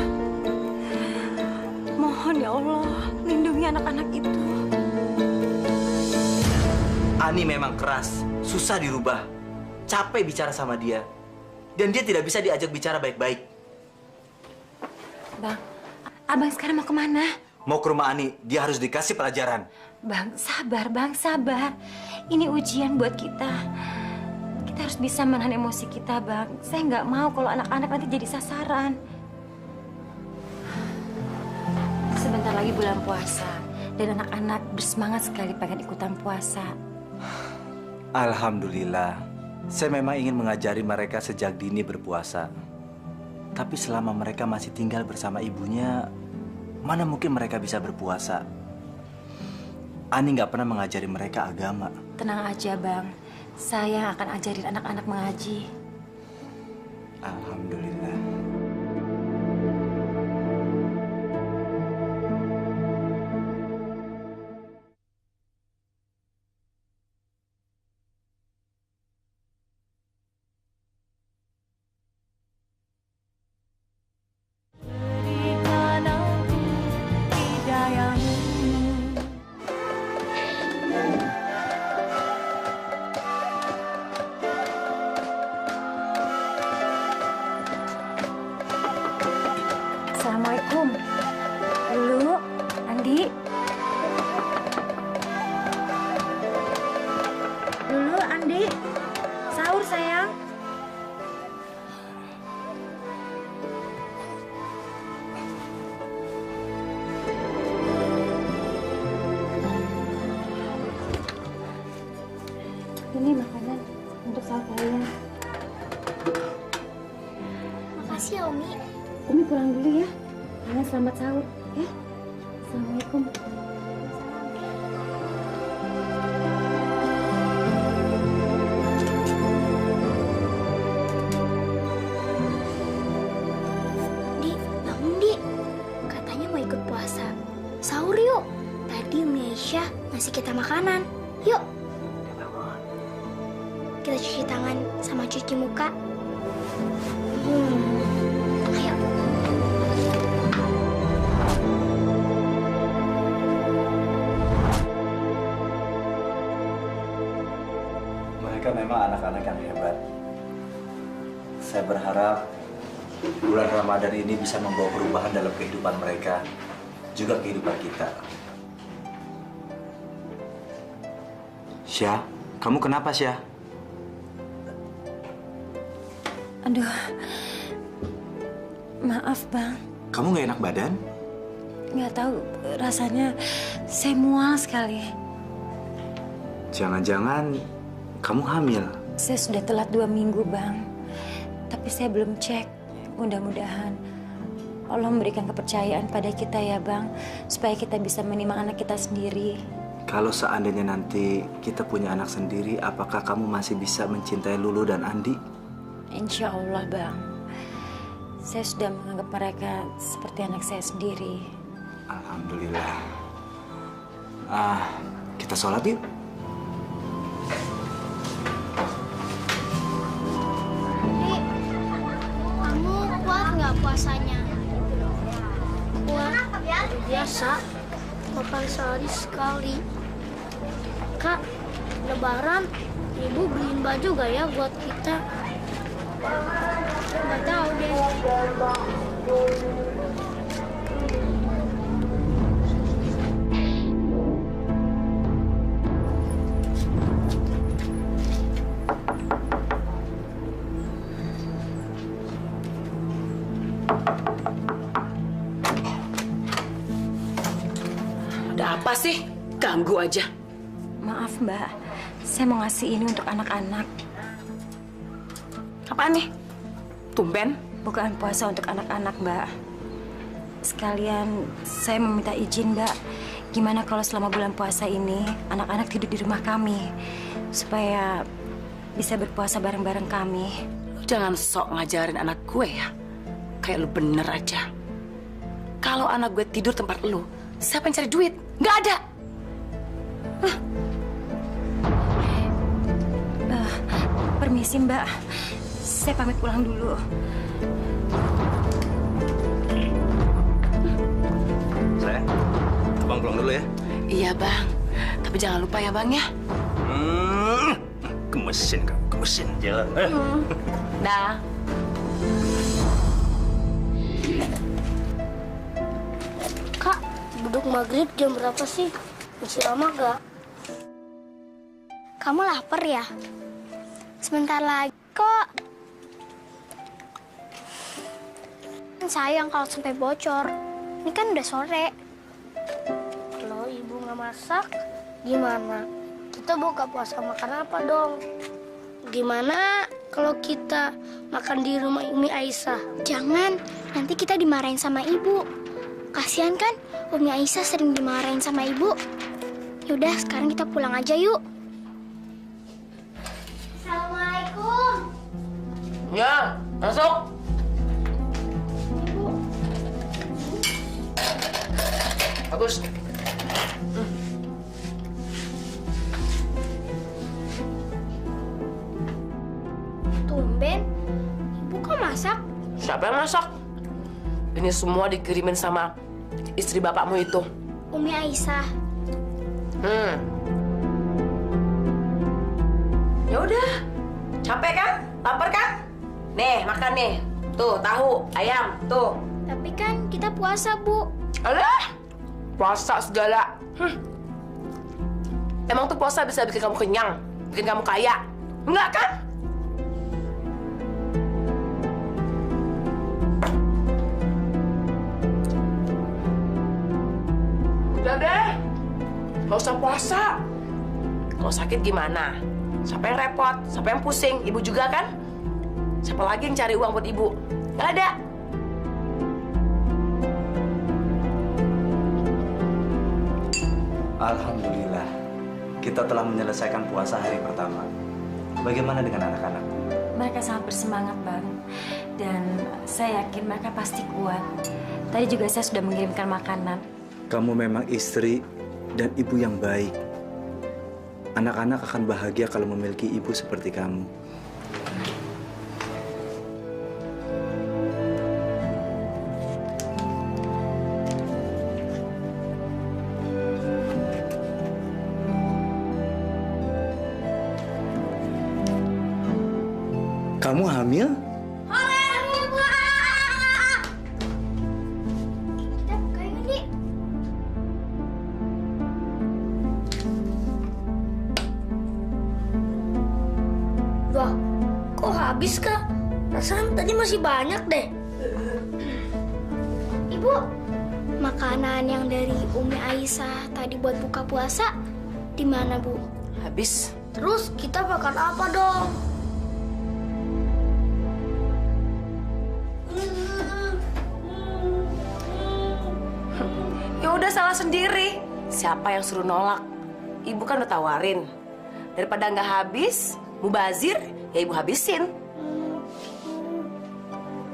Mohon ya Allah, lindungi anak-anak itu. Ani memang keras, susah dirubah. Capek bicara sama dia. Dan dia tidak bisa diajak bicara baik-baik. Bang, abang sekarang mau kemana? Mau ke rumah Ani, dia harus dikasih pelajaran. Bang, sabar, Bang, sabar. Ini ujian buat kita. Kita harus bisa menahan emosi kita, Bang. Saya nggak mau kalau anak-anak nanti jadi sasaran. Sebentar lagi bulan puasa dan anak-anak bersemangat sekali pengen ikutan puasa. Alhamdulillah, saya memang ingin mengajari mereka sejak dini berpuasa. Tapi selama mereka masih tinggal bersama ibunya, mana mungkin mereka bisa berpuasa? Ani nggak pernah mengajari mereka agama. Tenang aja, Bang. Saya akan ajarin anak-anak mengaji. Alhamdulillah. Assalamualaikum. Lulu, Andi. Lulu, Andi. Sahur, sayang. Ini makanan untuk sahur kalian. Makasih ya, Umi. Umi pulang dulu ya. Kalian selamat sahur, ya. Assalamualaikum. Di, bangun Di. Katanya mau ikut puasa. Sahur yuk. Tadi Umi Aisyah ngasih kita makanan. Yuk. Kita cuci tangan sama cuci muka. Ayo. Mereka memang anak-anak yang hebat. Saya berharap bulan Ramadan ini bisa membawa perubahan dalam kehidupan mereka, juga kehidupan kita. Syah, kamu kenapa, Syah? Aduh, maaf Bang. Kamu nggak enak badan? Nggak tahu, rasanya saya mual sekali. Jangan-jangan kamu hamil? Saya sudah telat 2 minggu Bang. Tapi saya belum cek. Mudah-mudahan Allah memberikan kepercayaan pada kita ya Bang. Supaya kita bisa menimang anak kita sendiri. Kalau seandainya nanti kita punya anak sendiri, apakah kamu masih bisa mencintai Lulu dan Andi? Insya Allah Bang. Saya sudah menganggap mereka seperti anak saya sendiri. Alhamdulillah. Kita sholat yuk. Di, kamu kuat nggak puasanya? Kuat. Biasa. Makan sehari sekali. Kak, Lebaran, Ibu beliin baju gak ya buat kita? Nggak tahu deh. Ada apa sih? Ganggu aja. Maaf Mbak, saya mau ngasih ini untuk anak-anak. Apaan nih? Tumben? Bukaan puasa untuk anak-anak Mbak. Sekalian saya meminta izin Mbak. Gimana kalau selama bulan puasa ini anak-anak tidur di rumah kami supaya bisa berpuasa bareng-bareng kami. Lu jangan sok ngajarin anak gue ya. Kayak lu bener aja. Kalau anak gue tidur tempat lu, siapa yang cari duit? Nggak ada. Permisi Mbak, saya pamit pulang dulu. Sayang, abang pulang dulu ya. Iya Bang, tapi jangan lupa ya Bang ya. Gemesin kamu, gemesin. Jalan. Dah. Kak, duduk maghrib jam berapa sih? Masih lama gak? Kamu lapar ya? Sebentar lagi kok. Sayang kalau sampai bocor. Ini kan udah sore. masak, gimana? Kita buka puasa makan apa dong? Gimana kalau kita makan di rumah Umi Aisyah? Jangan, nanti kita dimarahin sama ibu. Kasihan kan, Umi Aisyah sering dimarahin sama ibu. Yaudah, sekarang kita pulang aja yuk. Assalamualaikum. Ya, masuk. Bagus. Tumben, ibu kok masak? Siapa yang masak? Ini semua dikirimin sama istri bapakmu itu. Umi Aisyah. Ya udah, capek kan? Lapar kan? Nih, makan nih. Tuh, tahu, ayam, tuh. Tapi kan kita puasa, Bu. Alah, puasa segala. Emang tuh puasa bisa bikin kamu kenyang, bikin kamu kaya? Enggak kan? Udah deh, nggak usah puasa. Kalau sakit gimana? Siapa yang repot? Siapa yang pusing? Ibu juga kan? Siapa lagi yang cari uang buat ibu? Nggak ada. Alhamdulillah, kita telah menyelesaikan puasa hari pertama. Bagaimana dengan anak-anak? Mereka sangat bersemangat, Bang. Dan saya yakin mereka pasti kuat. Tadi juga saya sudah mengirimkan makanan. Kamu memang istri dan ibu yang baik. Anak-anak akan bahagia kalau memiliki ibu seperti kamu. Kamu hamil? Kita bukain ini. Wah, kok habis, Kak? Rasanya tadi masih banyak deh. Ibu, makanan yang dari Umi Aisyah tadi buat buka puasa di mana, Bu? Habis. Terus kita makan apa dong? Ya udah salah sendiri. Siapa yang suruh nolak? Ibu kan udah tawarin. Daripada nggak habis, mubazir, ya ibu habisin.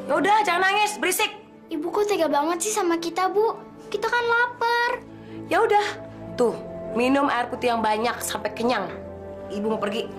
Ya udah, jangan nangis, berisik. Ibu kok tega banget sih sama kita, Bu? Kita kan lapar. Ya udah, tuh minum air putih yang banyak sampai kenyang. Ibu mau pergi.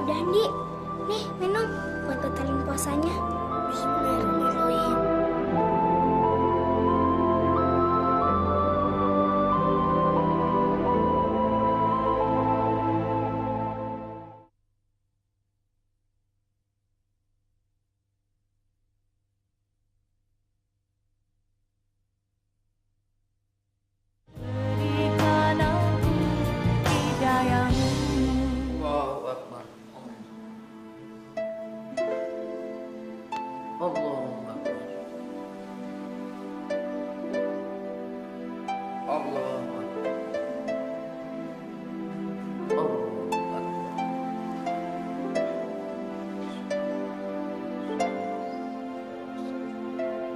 Udah, Andi. Nih, minum buat batalin puasanya. Bismillahirrahmanirrahim. Allahu Akbar. Allahu Akbar. Allahu Akbar. Allahu Akbar.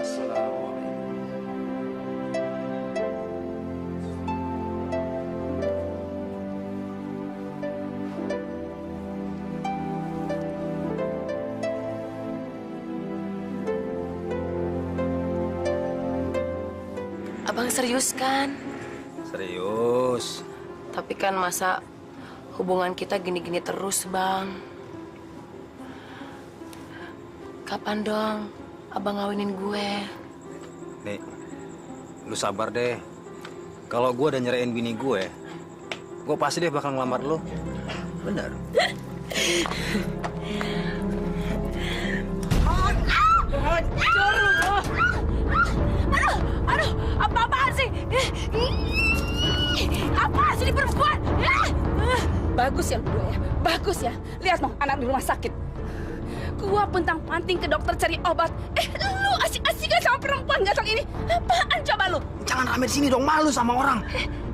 Assalamualaikum. Abang serius kan? Serius. Tapi kan masa hubungan kita gini-gini terus, Bang? Kapan dong Abang ngawinin gue? Nih, lu sabar deh. Kalau gue udah nyerain bini gue pasti deh bakal ngelamar lu. Bener. Bagus ya lu berdua ya. Bagus ya. Lihat noh anak di rumah sakit. Gua pentang-panting ke dokter cari obat. Lu asik-asikan sama perempuan ganteng ini. Apaan coba lu? Jangan rame di sini dong, malu sama orang.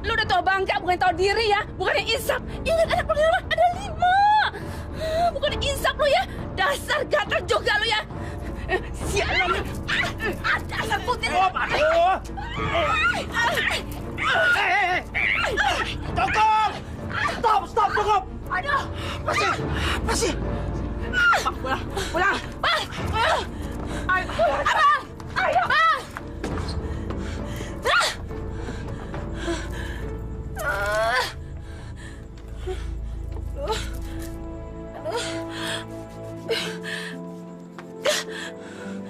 Lu udah tau bangga, bukan tau diri ya. Bukannya insaf. Ingat anak lu di rumah ada 5. Bukannya insaf lu ya. Dasar gatal juga lu ya. Sialan. Dasar putih. Aduh. Cukup. Stop, cukup. Aduh. Masih. Pulang. Bang. Abang. Ayo, Bang.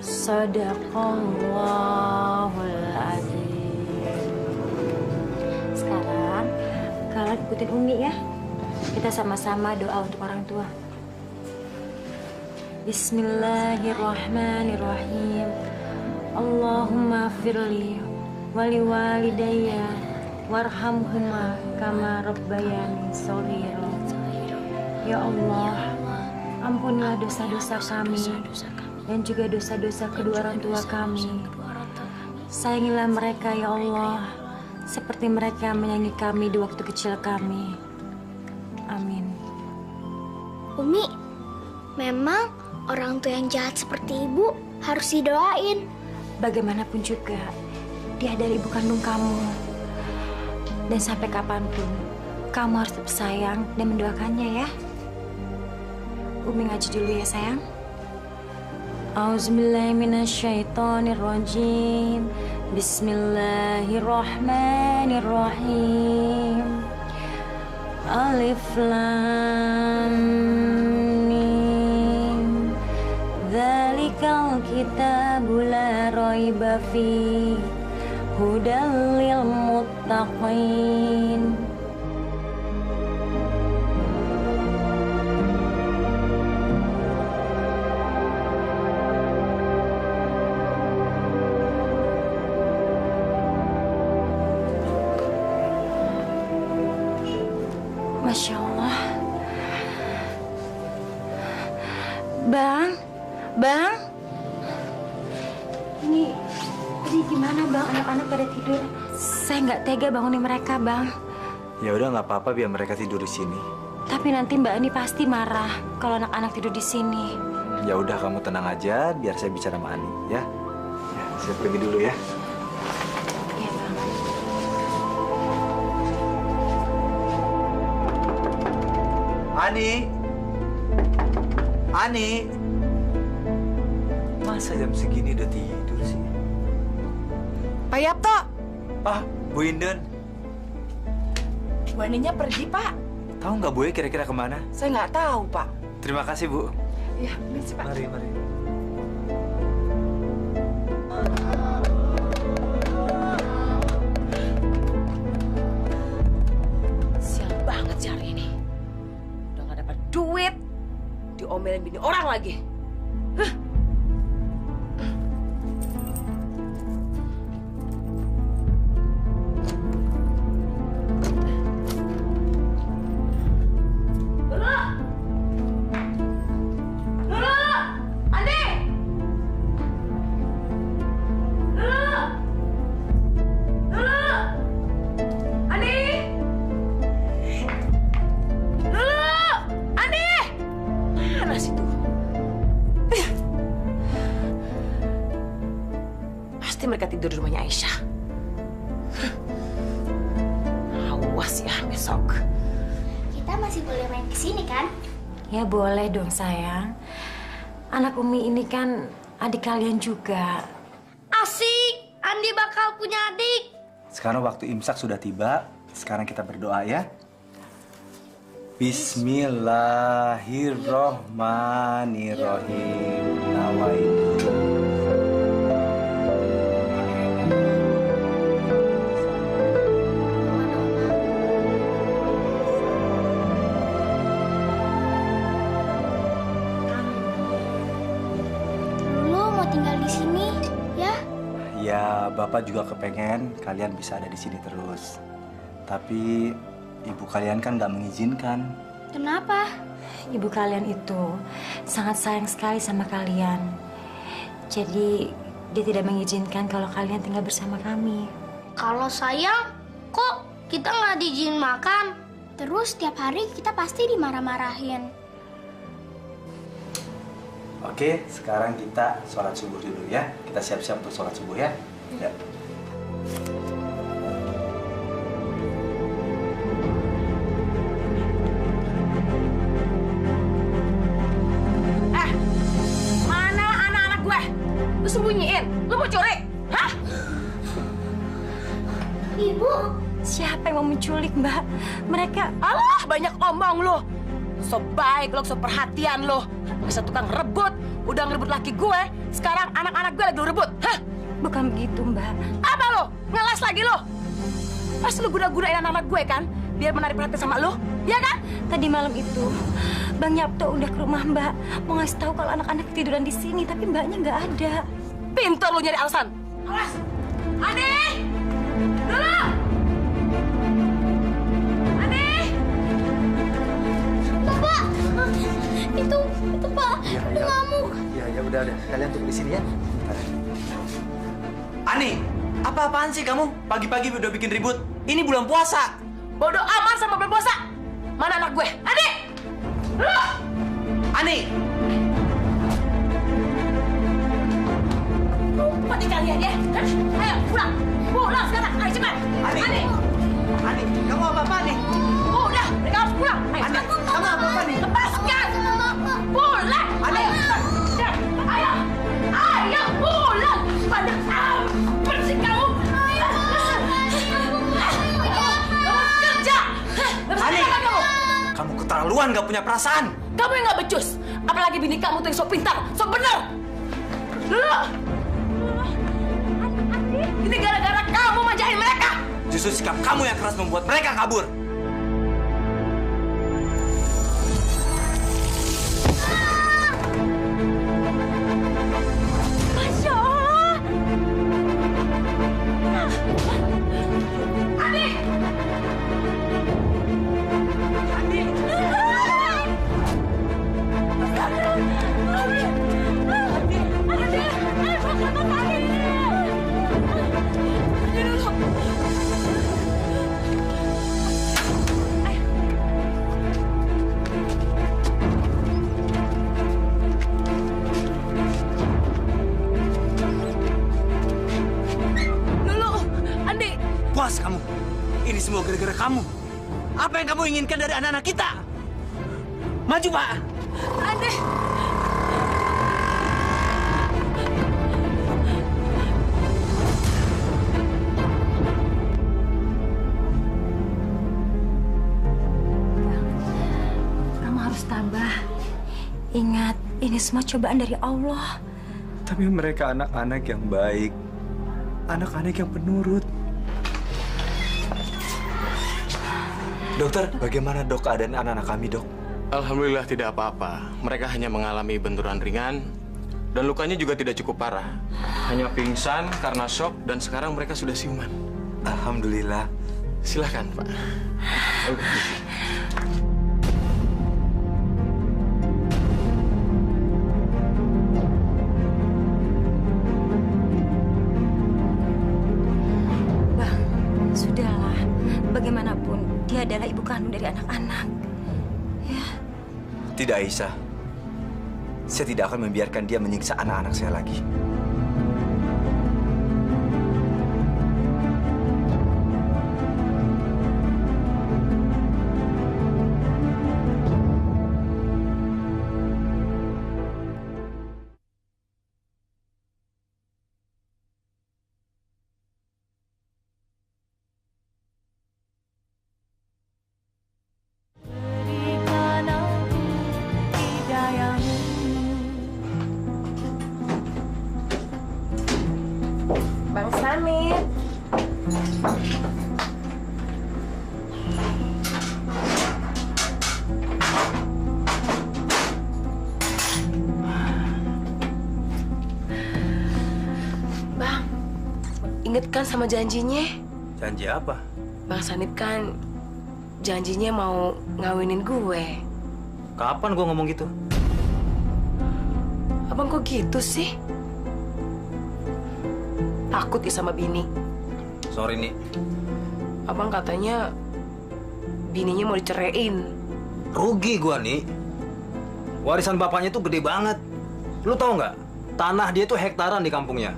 Sadaqallahul azim. Sekarang kalian ikutin Umi ya. Kita sama-sama doa untuk orang tua. Bismillahirrahmanirrahim. Allahumma firli wali walidayya warhamhuma kama rabbayani shaghira. Ya Allah, ampunilah dosa-dosa kami dan juga dosa-dosa kedua orang tua kami. Sayangilah mereka ya Allah, seperti mereka menyayangi kami di waktu kecil kami. Amin. Umi, memang orang tua yang jahat seperti ibu harus didoain. Bagaimanapun juga, dia adalah ibu kandung kamu. Dan sampai kapanpun, kamu harus tetap sayang dan mendoakannya ya. Umi ngaji dulu ya sayang. Auzubillahiminasyaitonirrajim. Bismillahirrahmanirrahim. Alif Lam Mim. Dzalikal kitabu la raiba fihi hudal lil muttaqin. Masya Allah. Bang. Ini gimana bang? Anak-anak pada tidur. Saya nggak tega bangunin mereka bang. Ya udah nggak apa-apa, biar mereka tidur di sini. Tapi nanti Mbak Ani pasti marah kalau anak-anak tidur di sini. Ya udah kamu tenang aja, biar saya bicara sama Ani ya. Ya, saya pergi dulu ya. Iya bang. Ani, masa jam segini udah tidur sih? Pak Yapto. Bu Inden. Bu Aninya pergi, Pak. Tahu nggak Bu kira-kira kemana? Saya nggak tahu, Pak. Terima kasih Bu. Ya, misi Pak. Mari. Sial banget sih hari ini. Udah nggak dapat duit, diomelin bini orang lagi. Mereka tidur di rumahnya Aisyah. Awas ya besok. Kita masih boleh main ke sini kan? Ya boleh dong sayang. Anak Umi ini kan adik kalian juga. Asik, Andi bakal punya adik. Sekarang waktu imsak sudah tiba. Sekarang kita berdoa ya. Bismillahirrohmanirrohim. Nawaitu. Ya, Bapak juga kepengen kalian bisa ada di sini terus. Tapi ibu kalian kan nggak mengizinkan. Kenapa? Ibu kalian itu sangat sayang sekali sama kalian. Jadi dia tidak mengizinkan kalau kalian tinggal bersama kami. Kalau sayang, kok kita nggak diizinin makan? Terus tiap hari kita pasti dimarah-marahin. Oke, sekarang kita sholat subuh dulu ya. Kita siap-siap untuk sholat subuh ya. Ya. Mana anak-anak gue? Lu sembunyiin? Lu mau curi? Hah? Ibu, siapa yang mau menculik, Mbak? Mereka... Alah, banyak omong lu. So baik lo, so perhatian lo. Bisa tukang rebut, udah ngerebut laki gue. Sekarang anak-anak gue lagi lu rebut. Hah? Bukan begitu, Mbak. Apa lo? Ngeles lagi lo? Pasti lu guna-gunain anak-anak gue kan? Biar menarik perhatian sama lo, ya kan? Tadi malam itu, Bang Yapto udah ke rumah Mbak. Mau ngasih tahu kalau anak-anak tiduran di sini, tapi Mbaknya nggak ada. Pintar lu nyari alasan. Awas! Ade! Dulu! Ade! Bapak, itu Pak, itu ngamuk. Ya udah. Kalian tunggu di sini ya. Ani, apa-apaan sih kamu? Pagi-pagi udah bikin ribut. Ini bulan puasa. Bodoh amat sama bulan puasa. Mana anak gue? Ade! Dulu! Ani! Mati kalian ya? Hah? Ayo, pulang! Pulang sekarang! Ayo cepat! Ani, kamu apa-apa nih? Udah, mereka harus pulang! Ayo, Ani, kamu apa-apa nih? lepaskan! Pulang! Ani! Ayo, pulang! Pada apa sih kamu? Kerja! Ani! Kamu keterlaluan, gak punya perasaan. Kamu yang gak becus. Apalagi bini kamu tuh yang sok pintar, sok bener. Dulu! Ini gara-gara kamu manjain mereka. Justru sikap kamu yang keras membuat mereka kabur. Masya Allah! Adi! Puas kamu. Ini semua gara-gara kamu. Apa yang kamu inginkan dari anak-anak kita? Maju, Pak. Andi! Kamu harus tabah. Ingat, ini semua cobaan dari Allah. Tapi mereka anak-anak yang baik. Anak-anak yang penurut. Dokter, bagaimana dok keadaan anak-anak kami, dok? Alhamdulillah tidak apa-apa. Mereka hanya mengalami benturan ringan dan lukanya juga tidak cukup parah. Hanya pingsan karena shock dan sekarang mereka sudah siuman. Alhamdulillah. Silahkan, Pak. Bang, sudahlah. Bagaimanapun, dia adalah ibu kandung dari anak-anak. Ya. Tidak, Aisyah. Saya tidak akan membiarkan dia menyiksa anak-anak saya lagi. Bang Samit. Bang, inget kan sama janjinya? Janji apa? Bang Sanip kan janjinya mau ngawinin gue. Kapan gue ngomong gitu? Abang kok gitu sih? Takut ya sama bini. Sorry nih. Abang katanya bininya mau diceraiin. Rugi gua nih. Warisan bapaknya tuh gede banget. Lu tahu nggak? Tanah dia tuh hektaran di kampungnya.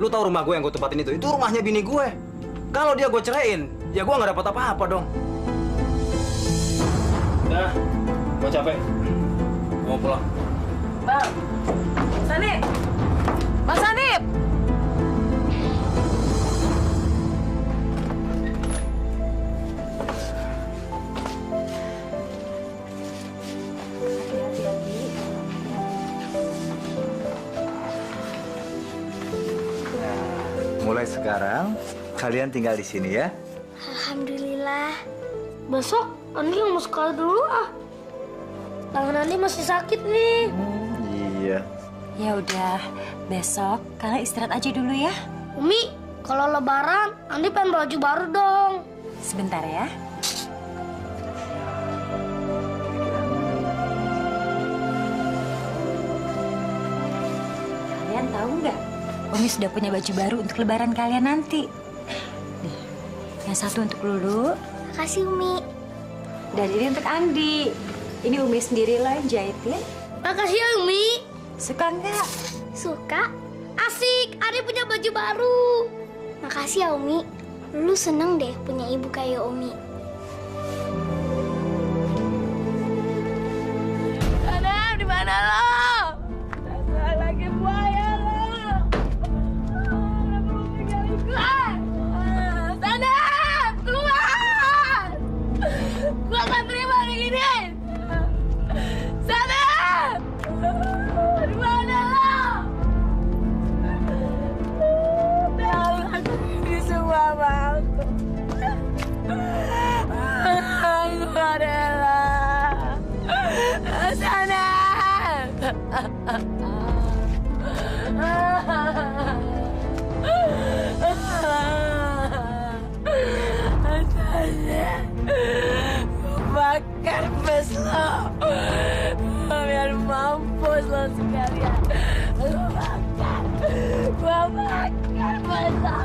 Lu tahu rumah gue yang gue tempatin itu rumahnya bini gue. Kalau dia gue ceraiin, ya gue nggak dapat apa-apa dong. Udah, gue capek. Mau pulang. Bang, Sanip! Bang Sanip! Mulai sekarang, kalian tinggal di sini ya. Alhamdulillah. Besok Andi nggak mau sekolah dulu ah. Tangan Andi masih sakit nih. Iya. Ya udah, besok kalian istirahat aja dulu ya. Umi, kalau lebaran Andi pengen baju baru dong. Sebentar ya. Kalian tahu nggak? Umi sudah punya baju baru untuk lebaran kalian nanti. Nih, yang satu untuk Lulu. Makasih Umi. Dan ini untuk Andi. Ini Umi sendiri lah yang jahitin. Makasih ya Umi. Suka nggak? Suka. Asik, Andi punya baju baru. Makasih ya Umi. Lulu seneng deh punya ibu kayak Umi. Sanep, di mana lo? Dasar lagi buaya lo. Kenapa lo tinggalin gue? Sanep, keluar! Gue gak terima diginiin. Sanep! Di mana lo? Tahu aku ini semua bang. Aku adalah Sanep. Bakar bes lo. Biar mampus lo sekalian. Gua bakar bes lo.